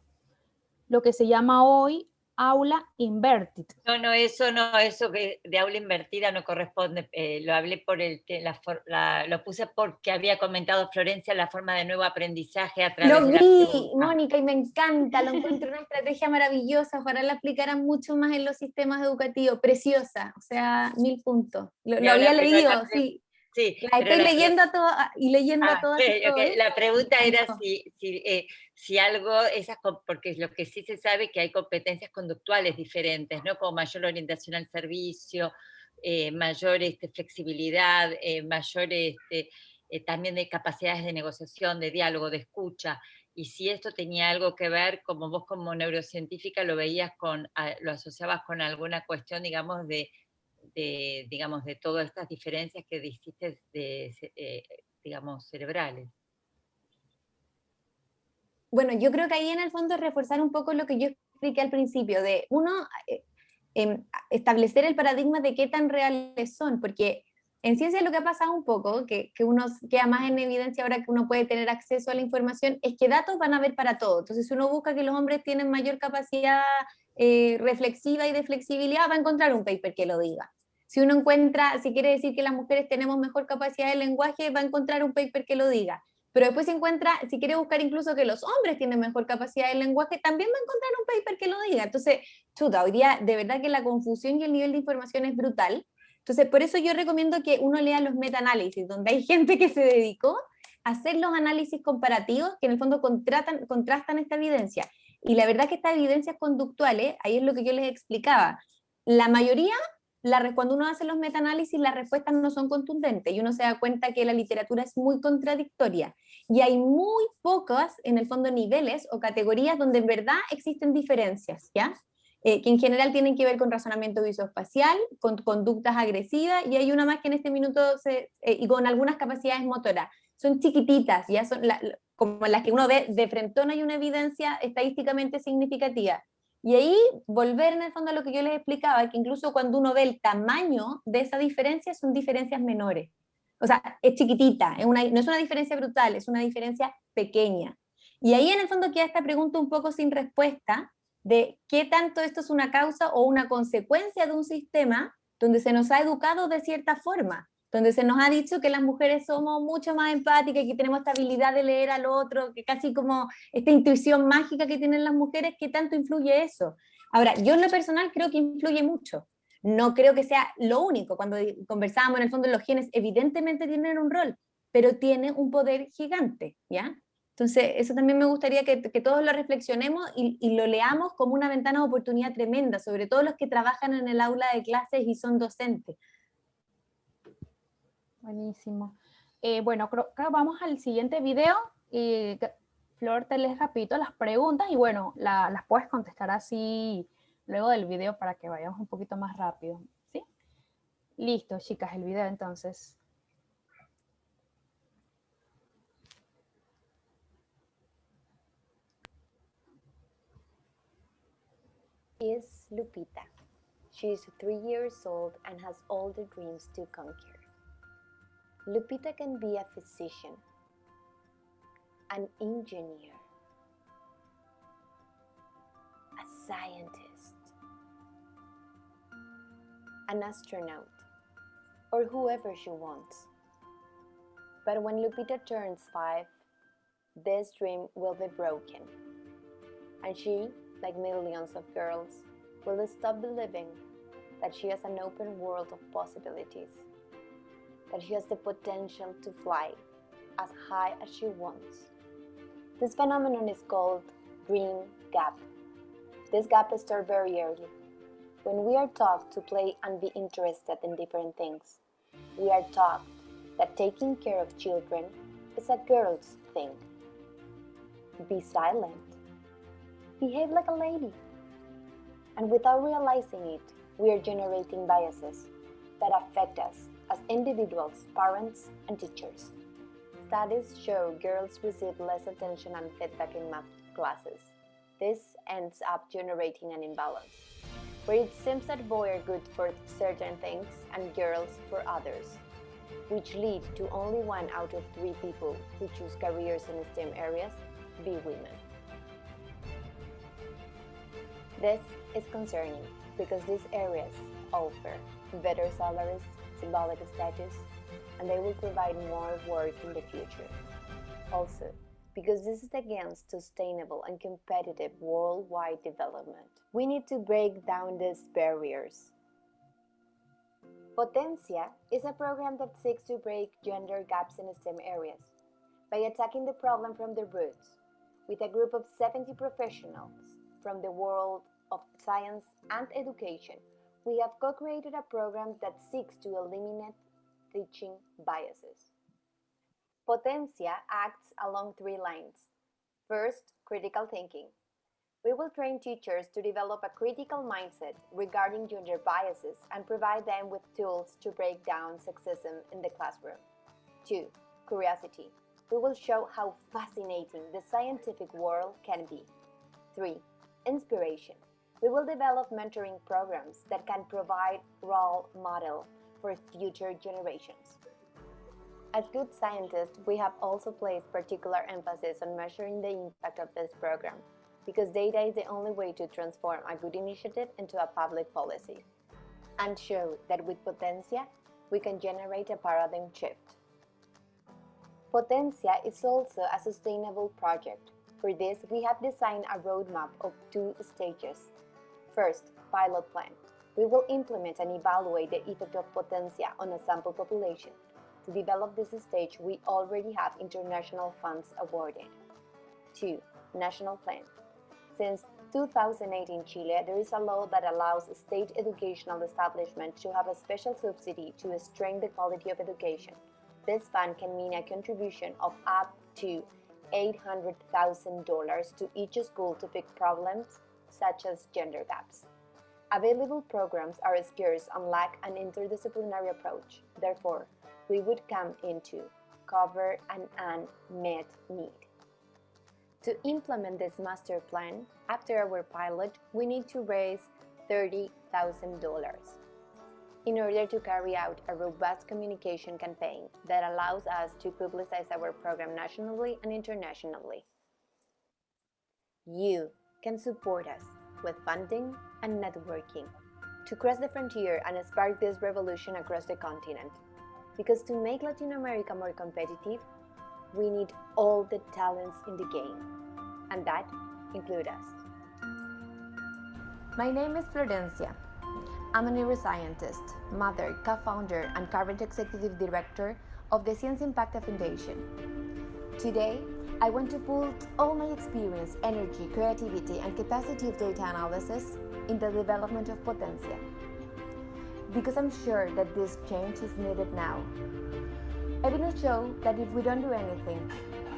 Lo que se llama hoy aula inverted. No, eso que de aula invertida no corresponde. Lo hablé por lo puse porque había comentado Florencia la forma de nuevo aprendizaje a través Lo de vi, Mónica, y me encanta, lo encuentro una estrategia maravillosa, ojalá la aplicaran mucho más en los sistemas educativos, preciosa, o sea, 1000 puntos. Lo había leído, sí. Sí, la estoy leyendo a todas y leyendo a todas. Okay. La pregunta era si algo, porque lo que sí se sabe es que hay competencias conductuales diferentes, ¿no? Como mayor orientación al servicio, mayor flexibilidad, mayor también de capacidades de negociación, de diálogo, de escucha. Y si esto tenía algo que ver, como vos como neurocientífica lo veías lo asociabas con alguna cuestión, digamos, de todas estas diferencias que dijiste, digamos, cerebrales. Bueno, yo creo que ahí en el fondo es reforzar un poco lo que yo expliqué al principio, de establecer el paradigma de qué tan reales son, porque en ciencia lo que ha pasado un poco, que uno queda más en evidencia ahora que uno puede tener acceso a la información, es que datos van a haber para todo. Entonces, si uno busca que los hombres tienen mayor capacidad reflexiva y de flexibilidad, va a encontrar un paper que lo diga. Si uno si quiere decir que las mujeres tenemos mejor capacidad de lenguaje, va a encontrar un paper que lo diga. Pero después si quiere buscar incluso que los hombres tienen mejor capacidad de lenguaje, también va a encontrar un paper que lo diga. Entonces, chuta, hoy día de verdad que la confusión y el nivel de información es brutal. Entonces, por eso yo recomiendo que uno lea los metaanálisis, donde hay gente que se dedicó a hacer los análisis comparativos, que en el fondo contrastan esta evidencia. Y la verdad que estas evidencias conductuales, ahí es lo que yo les explicaba, la mayoría, cuando uno hace los metaanálisis, las respuestas no son contundentes y uno se da cuenta que la literatura es muy contradictoria y hay muy pocos, en el fondo, niveles o categorías donde en verdad existen diferencias, ¿ya? Que en general tienen que ver con razonamiento visoespacial, con conductas agresivas, y hay una más que en este minuto, y con algunas capacidades motoras. Son chiquititas, ya son como las que uno ve de frente, no hay una evidencia estadísticamente significativa. Y ahí volver en el fondo a lo que yo les explicaba, que incluso cuando uno ve el tamaño de esa diferencia, son diferencias menores. O sea, es chiquitita, no es una diferencia brutal, es una diferencia pequeña. Y ahí en el fondo queda esta pregunta un poco sin respuesta, de qué tanto esto es una causa o una consecuencia de un sistema donde se nos ha educado de cierta forma, donde se nos ha dicho que las mujeres somos mucho más empáticas, que tenemos esta habilidad de leer al otro, que casi como esta intuición mágica que tienen las mujeres, ¿qué tanto influye eso? Ahora, yo en lo personal creo que influye mucho. No creo que sea lo único. Cuando conversábamos, en el fondo, los genes evidentemente tienen un rol, pero tiene un poder gigante, ¿ya? Entonces, eso también me gustaría que todos lo reflexionemos y lo leamos como una ventana de oportunidad tremenda, sobre todo los que trabajan en el aula de clases y son docentes. Buenísimo. Bueno, creo que vamos al siguiente video. Flor, te les repito las preguntas y bueno, las puedes contestar así luego del video para que vayamos un poquito más rápido, ¿sí? Listo, chicas, el video entonces. Is Lupita. She is 3 years old and has all the dreams to conquer. Lupita can be a physician, an engineer, a scientist, an astronaut, or whoever she wants. But when Lupita turns 5, this dream will be broken, and she, like millions of girls, will stop believing that she has an open world of possibilities, that she has the potential to fly as high as she wants. This phenomenon is called dream gap. This gap starts very early. When we are taught to play and be interested in different things, we are taught that taking care of children is a girl's thing. Be silent. Behave like a lady. And without realizing it, we are generating biases that affect us as individuals, parents, and teachers. Studies show girls receive less attention and feedback in math classes. This ends up generating an imbalance, where it seems that boys are good for certain things and girls for others, which lead to only 1 out of 3 people who choose careers in STEM areas be women. This is concerning because these areas offer better salaries, symbolic status, and they will provide more work in the future. Also, because this is against sustainable and competitive worldwide development. We need to break down these barriers. Potencia is a program that seeks to break gender gaps in STEM areas by attacking the problem from the roots. With a group of 70 professionals from the world of science and education, we have co-created a program that seeks to eliminate teaching biases. Potencia acts along 3 lines. First, critical thinking. We will train teachers to develop a critical mindset regarding gender biases and provide them with tools to break down sexism in the classroom. 2. Curiosity. We will show how fascinating the scientific world can be. 3. Inspiration. We will develop mentoring programs that can provide role model for future generations. As good scientists, we have also placed particular emphasis on measuring the impact of this program, because data is the only way to transform a good initiative into a public policy, and show that with Potencia, we can generate a paradigm shift. Potencia is also a sustainable project. For this, we have designed a roadmap of 2 stages. First, pilot plan. We will implement and evaluate the effect of Potencia on a sample population. To develop this stage, we already have international funds awarded. 2. National plan. Since 2008 in Chile, there is a law that allows state educational establishments to have a special subsidy to strengthen the quality of education. This fund can mean a contribution of up to $800,000 to each school to fix problems such as gender gaps. Available programs are scarce and lack an interdisciplinary approach. Therefore, we would come in to cover an unmet need. To implement this master plan, after our pilot, we need to raise $30,000 in order to carry out a robust communication campaign that allows us to publicize our program nationally and internationally. You can support us with funding and networking to cross the frontier and spark this revolution across the continent. Because to make Latin America more competitive, we need all the talents in the game, and that includes us. My name is Florencia. I'm a neuroscientist, mother, co-founder, and current executive director of the Ciencia Impacta Foundation. Today, I want to put all my experience, energy, creativity, and capacity of data analysis in the development of Potencia. Because I'm sure that this change is needed now. Evidence shows that if we don't do anything,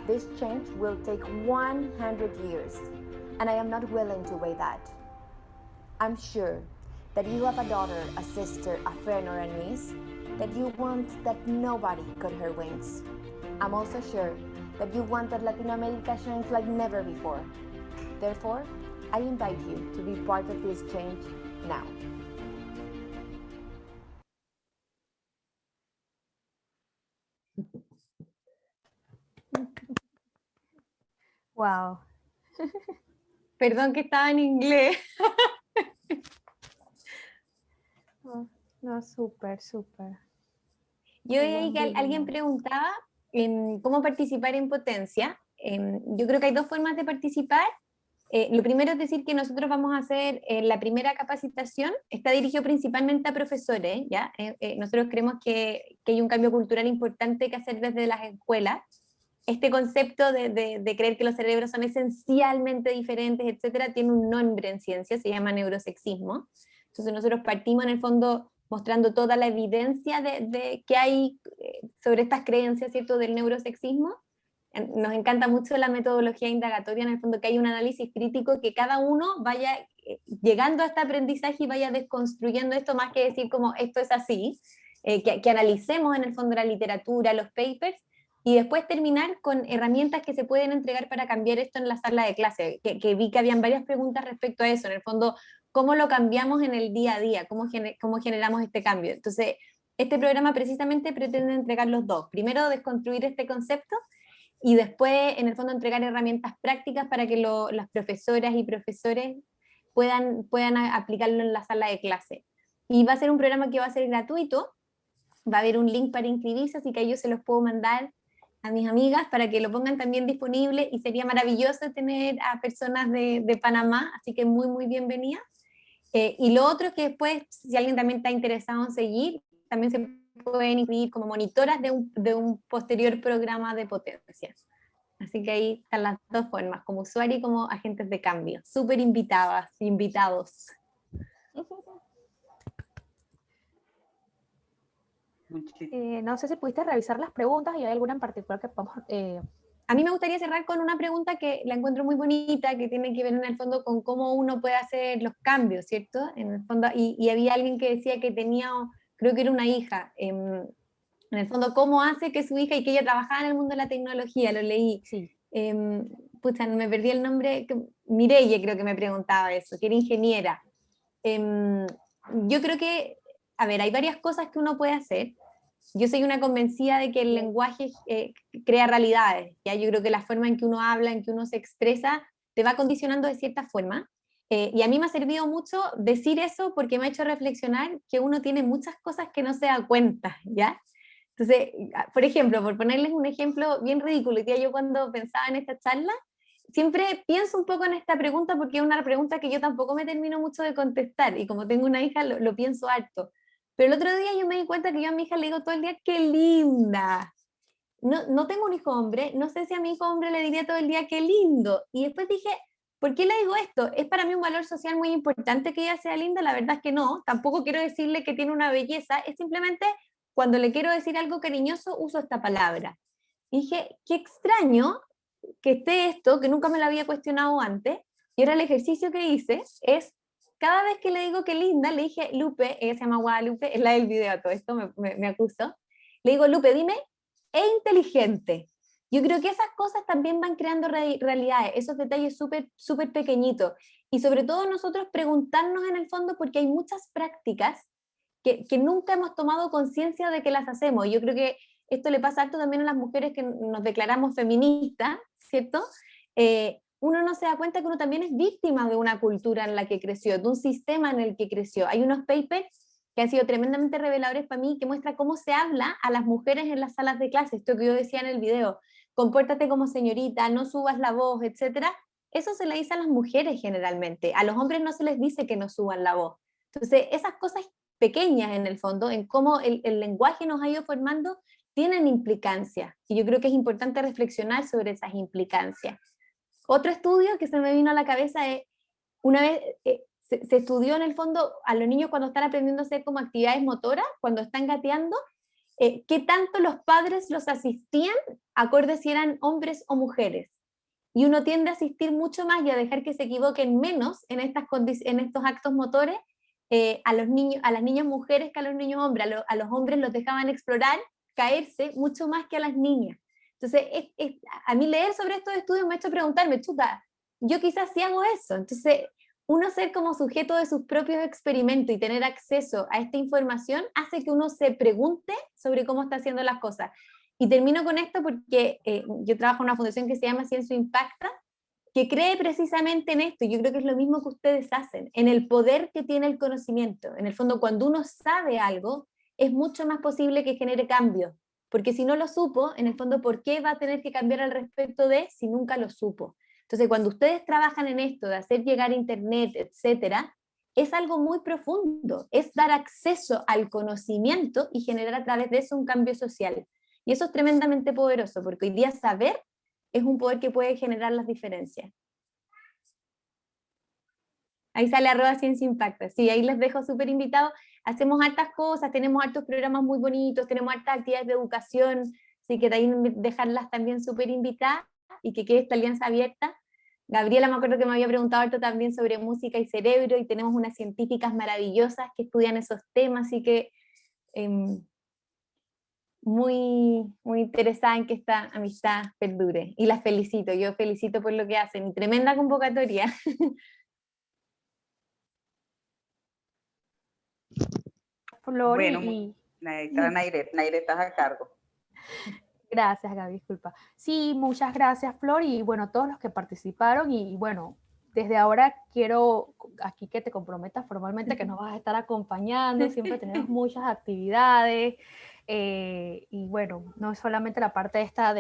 this change will take 100 years, and I am not willing to wait that. I'm sure that you have a daughter, a sister, a friend, or a niece that you want that nobody cut her wings. I'm also sure that you want that Latin America shines like never before. Therefore, I invite you to be part of this change now. Wow. Perdón que estaba en inglés. No, súper, súper. Yo veía que alguien preguntaba cómo participar en Potencia. Yo creo que hay 2 formas de participar. Lo primero es decir que nosotros vamos a hacer la primera capacitación, está dirigido principalmente a profesores, ¿ya? Nosotros creemos que hay un cambio cultural importante que hacer desde las escuelas. Este concepto de creer que los cerebros son esencialmente diferentes, etcétera, tiene un nombre en ciencia, se llama neurosexismo. Entonces nosotros partimos en el fondo mostrando toda la evidencia que hay sobre estas creencias, ¿cierto?, del neurosexismo. Nos encanta mucho la metodología indagatoria, en el fondo que hay un análisis crítico, que cada uno vaya llegando a este aprendizaje y vaya desconstruyendo esto, más que decir como esto es así. que analicemos en el fondo la literatura, los papers, y después terminar con herramientas que se pueden entregar para cambiar esto en la sala de clase, que vi que habían varias preguntas respecto a eso, en el fondo, ¿cómo lo cambiamos en el día a día? ¿Cómo generamos este cambio? Entonces, este programa precisamente pretende entregar los dos. Primero, desconstruir este concepto, y después, en el fondo, entregar herramientas prácticas para que las profesoras y profesores puedan aplicarlo en la sala de clase. Y va a ser un programa que va a ser gratuito, va a haber un link para inscribirse, así que yo se los puedo mandar a mis amigas para que lo pongan también disponible, y sería maravilloso tener a personas de Panamá, así que muy, muy bienvenidas. Y lo otro es que después, si alguien también está interesado en seguir, también se pueden inscribir como monitoras de un posterior programa de potencia. Así que ahí están las dos formas, como usuario y como agentes de cambio. Súper invitadas, invitados. No sé si pudiste revisar las preguntas y hay alguna en particular que podamos... A mí me gustaría cerrar con una pregunta que la encuentro muy bonita, que tiene que ver en el fondo con cómo uno puede hacer los cambios, ¿cierto? En el fondo, y había alguien que decía que tenía, creo que era una hija, en el fondo, cómo hace que su hija, y que ella trabajaba en el mundo de la tecnología, lo leí. Sí. Pucha, me perdí el nombre, Mireille creo que me preguntaba eso, que era ingeniera. Yo creo que, a ver, hay varias cosas que uno puede hacer. Yo soy una convencida de que el lenguaje crea realidades, ¿ya? Yo creo que la forma en que uno habla, en que uno se expresa, te va condicionando de cierta forma, y a mí me ha servido mucho decir eso porque me ha hecho reflexionar que uno tiene muchas cosas que no se da cuenta, ¿ya? Entonces, por ejemplo, por ponerles un ejemplo bien ridículo, que yo cuando pensaba en esta charla, siempre pienso un poco en esta pregunta porque es una pregunta que yo tampoco me termino mucho de contestar, y como tengo una hija lo pienso harto. Pero el otro día yo me di cuenta que yo a mi hija le digo todo el día, ¡qué linda! No tengo un hijo hombre, no sé si a mi hijo hombre le diría todo el día, ¡qué lindo! Y después dije, ¿por qué le digo esto? ¿Es para mí un valor social muy importante que ella sea linda? La verdad es que no, tampoco quiero decirle que tiene una belleza, es simplemente cuando le quiero decir algo cariñoso uso esta palabra. Y dije, qué extraño que esté esto, que nunca me lo había cuestionado antes, y ahora el ejercicio que hice es, cada vez que le digo que linda, le dije, Lupe, ella se llama Guadalupe, es la del video, todo esto me acuso, le digo, Lupe, dime, es inteligente. Yo creo que esas cosas también van creando realidades, esos detalles súper pequeñitos, y sobre todo nosotros preguntarnos en el fondo, porque hay muchas prácticas que nunca hemos tomado conciencia de que las hacemos. Yo creo que esto le pasa harto también a las mujeres que nos declaramos feministas, ¿cierto? Uno no se da cuenta que uno también es víctima de una cultura en la que creció, de un sistema en el que creció. Hay unos papers que han sido tremendamente reveladores para mí, que muestra cómo se habla a las mujeres en las salas de clase, esto que yo decía en el video, compórtate como señorita, no subas la voz, etc. Eso se le dice a las mujeres generalmente, a los hombres no se les dice que no suban la voz. Entonces, esas cosas pequeñas en el fondo, en cómo el lenguaje nos ha ido formando, tienen implicancias, y yo creo que es importante reflexionar sobre esas implicancias. Otro estudio que se me vino a la cabeza es, una vez se estudió en el fondo a los niños cuando están aprendiendo a hacer como actividades motoras, cuando están gateando, qué tanto los padres los asistían, acorde si eran hombres o mujeres. Y uno tiende a asistir mucho más y a dejar que se equivoquen menos en estos actos motores a las niñas mujeres que a los niños hombres. A los hombres los dejaban explorar, caerse mucho más que a las niñas. Entonces, a mí leer sobre estos estudios me ha hecho preguntarme, chuta, yo quizás sí hago eso. Entonces, uno ser como sujeto de sus propios experimentos y tener acceso a esta información hace que uno se pregunte sobre cómo está haciendo las cosas. Y termino con esto porque yo trabajo en una fundación que se llama Ciencio Impacta, que cree precisamente en esto, y yo creo que es lo mismo que ustedes hacen, en el poder que tiene el conocimiento. En el fondo, cuando uno sabe algo, es mucho más posible que genere cambios, porque si no lo supo, en el fondo, ¿por qué va a tener que cambiar al respecto de si nunca lo supo? Entonces, cuando ustedes trabajan en esto de hacer llegar Internet, etcétera, es algo muy profundo, es dar acceso al conocimiento y generar a través de eso un cambio social. Y eso es tremendamente poderoso, porque hoy día saber es un poder que puede generar las diferencias. Ahí sale @Ciencia Impacta. Sí, ahí les dejo súper invitados. Hacemos hartas cosas, tenemos hartos programas muy bonitos, tenemos hartas actividades de educación, así que de ahí dejarlas también súper invitadas y que quede esta alianza abierta. Gabriela me acuerdo que me había preguntado harto también sobre música y cerebro, y tenemos unas científicas maravillosas que estudian esos temas, así que muy interesada en que esta amistad perdure y las felicito, yo felicito por lo que hacen y tremenda convocatoria. Flor, Bueno, Nairet, estás a cargo. Gracias, Gaby, disculpa. Sí, muchas gracias, Flor, y bueno, todos los que participaron, y bueno, desde ahora quiero aquí que te comprometas formalmente que nos vas a estar acompañando, siempre tenemos muchas actividades, y bueno, no es solamente la parte esta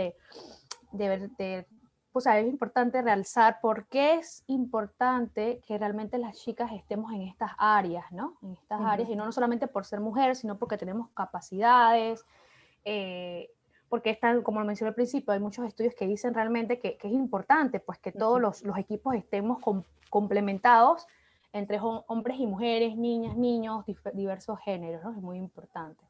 pues es importante realzar por qué es importante que realmente las chicas estemos en estas áreas, ¿no? En estas áreas, y no solamente por ser mujeres, sino porque tenemos capacidades, porque están, como lo mencioné al principio, hay muchos estudios que dicen realmente que es importante pues que todos los equipos estemos complementados entre hombres y mujeres, niñas, niños, diversos géneros, ¿no? Es muy importante.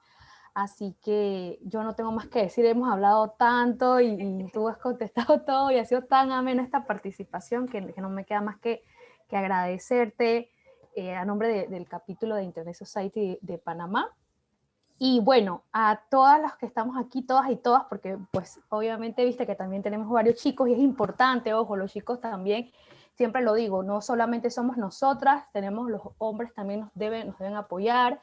Así que yo no tengo más que decir, hemos hablado tanto y tú has contestado todo y ha sido tan amena esta participación que no me queda más que agradecerte a nombre del capítulo de Internet Society de Panamá. Y bueno, a todas las que estamos aquí, todas y todas, porque pues obviamente viste que también tenemos varios chicos y es importante, ojo, los chicos también, siempre lo digo, no solamente somos nosotras, tenemos los hombres también nos deben apoyar,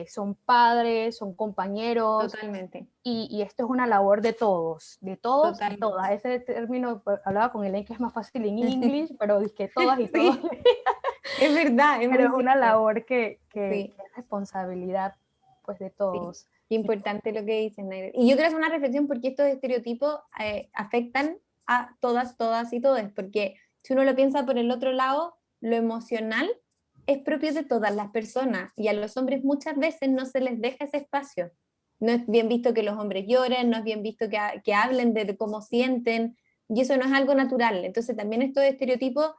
son padres, son compañeros. Totalmente. Y esto es una labor de todos Totalmente. y todas. Ese término, hablaba con Elaine que es más fácil en inglés, pero es que todas y todos. Es verdad, pero es una labor que sí. es responsabilidad pues de todos. Sí. Qué importante lo que dicen, Nairet. Y yo quiero hacer una reflexión porque estos estereotipos afectan a todas y todos, porque si uno lo piensa por el otro lado, lo emocional es propio de todas las personas y a los hombres muchas veces no se les deja ese espacio. No es bien visto que los hombres lloren, no es bien visto que hablen de cómo sienten, y eso no es algo natural. Entonces también estos estereotipos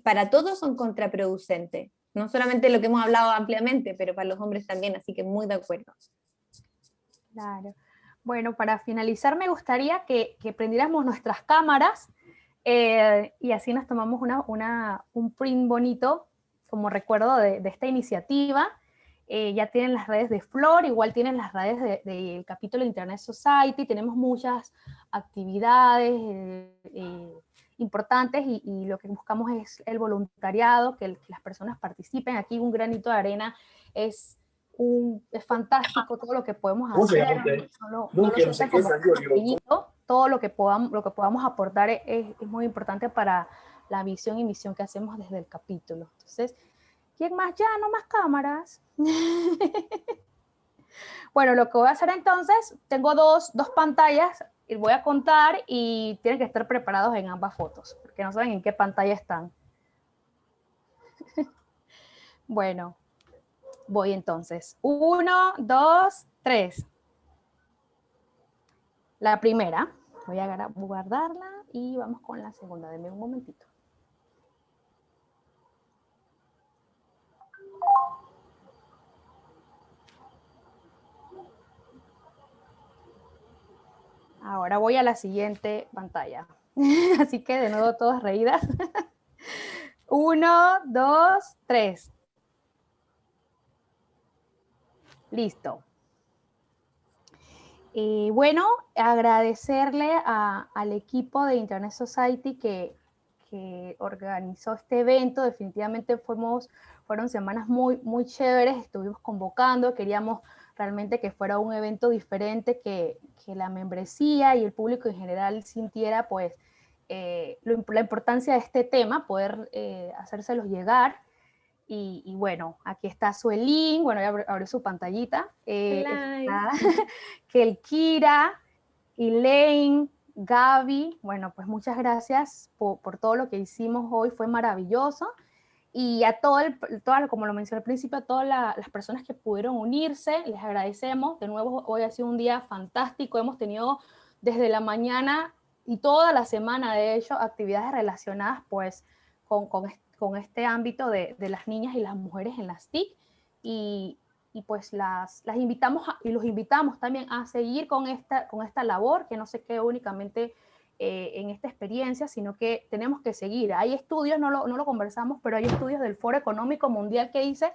para todos son contraproducentes. No solamente lo que hemos hablado ampliamente, pero para los hombres también, así que muy de acuerdo. Claro. Bueno, para finalizar me gustaría que prendiéramos nuestras cámaras y así nos tomamos un print bonito como recuerdo de esta iniciativa. Ya tienen las redes de Flor, igual tienen las redes del capítulo de Internet Society, tenemos muchas actividades importantes y lo que buscamos es el voluntariado, que las personas participen. Aquí un granito de arena es fantástico todo lo que podemos hacer, todo lo que podamos aportar es muy importante para la visión y misión que hacemos desde el capítulo. Entonces, ¿quién más? Ya, no más cámaras. Bueno, lo que voy a hacer entonces, tengo dos pantallas y voy a contar y tienen que estar preparados en ambas fotos, porque no saben en qué pantalla están. Bueno, voy entonces. 1, 2, 3. La primera, voy a guardarla y vamos con la segunda. Denme un momentito. Ahora voy a la siguiente pantalla. Así que de nuevo todas reídas. 1, 2, 3. Listo. Y bueno, agradecerle al equipo de Internet Society que organizó este evento. Definitivamente fueron semanas muy chéveres, estuvimos convocando, queríamos realmente que fuera un evento diferente, que la membresía y el público en general sintiera pues la importancia de este tema, poder hacérselos llegar. Y bueno, aquí está Suelín, bueno, ya abrió su pantallita, está Kelkira, Elaine, Gaby, bueno, pues muchas gracias por todo lo que hicimos hoy, fue maravilloso. Y a como lo mencioné al principio, a todas las personas que pudieron unirse, les agradecemos. De nuevo, hoy ha sido un día fantástico, hemos tenido desde la mañana y toda la semana, de hecho, actividades relacionadas pues con este ámbito de las niñas y las mujeres en las TIC, y pues las invitamos y los invitamos también a seguir con esta labor, que no se quede únicamente en esta experiencia, sino que tenemos que seguir. Hay estudios, no lo conversamos, pero hay estudios del Foro Económico Mundial que dice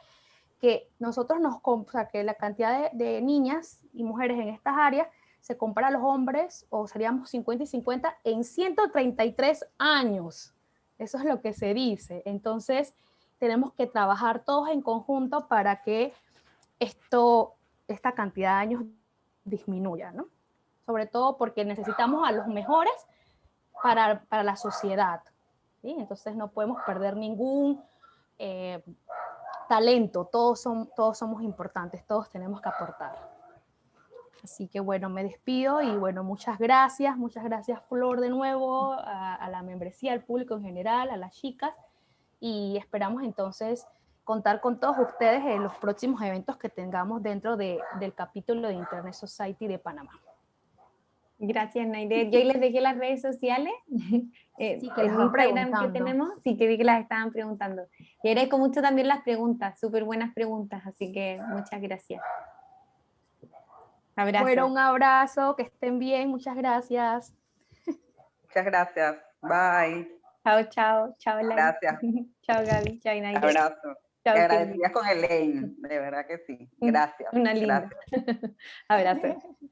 que nosotros o sea, que la cantidad de niñas y mujeres en estas áreas se compara a los hombres, o seríamos 50 y 50, en 133 años. Eso es lo que se dice. Entonces, tenemos que trabajar todos en conjunto para que esta cantidad de años disminuya, ¿no? Sobre todo porque necesitamos a los mejores para la sociedad, ¿sí? Entonces no podemos perder ningún talento, todos somos importantes, todos tenemos que aportar. Así que bueno, me despido y bueno, muchas gracias Flor de nuevo, a la membresía, al público en general, a las chicas, y esperamos entonces contar con todos ustedes en los próximos eventos que tengamos dentro del capítulo de Internet Society de Panamá. Gracias, Nairet. Yo ahí les dejé las redes sociales Sí, que en les van Instagram que preguntando. tenemos, sí que vi que las estaban preguntando. Y agradezco mucho también las preguntas, súper buenas preguntas, así que muchas gracias. Abrazo. Bueno, un abrazo, que estén bien, muchas gracias. Muchas gracias. Bye. Chao, chao, chao, Lai. Gracias. Chao, Gaby, chao, Nairet. Abrazo. Chao, Te querida. agradecida con Elaine, de verdad que sí. Gracias. Una linda. Gracias. Abrazo.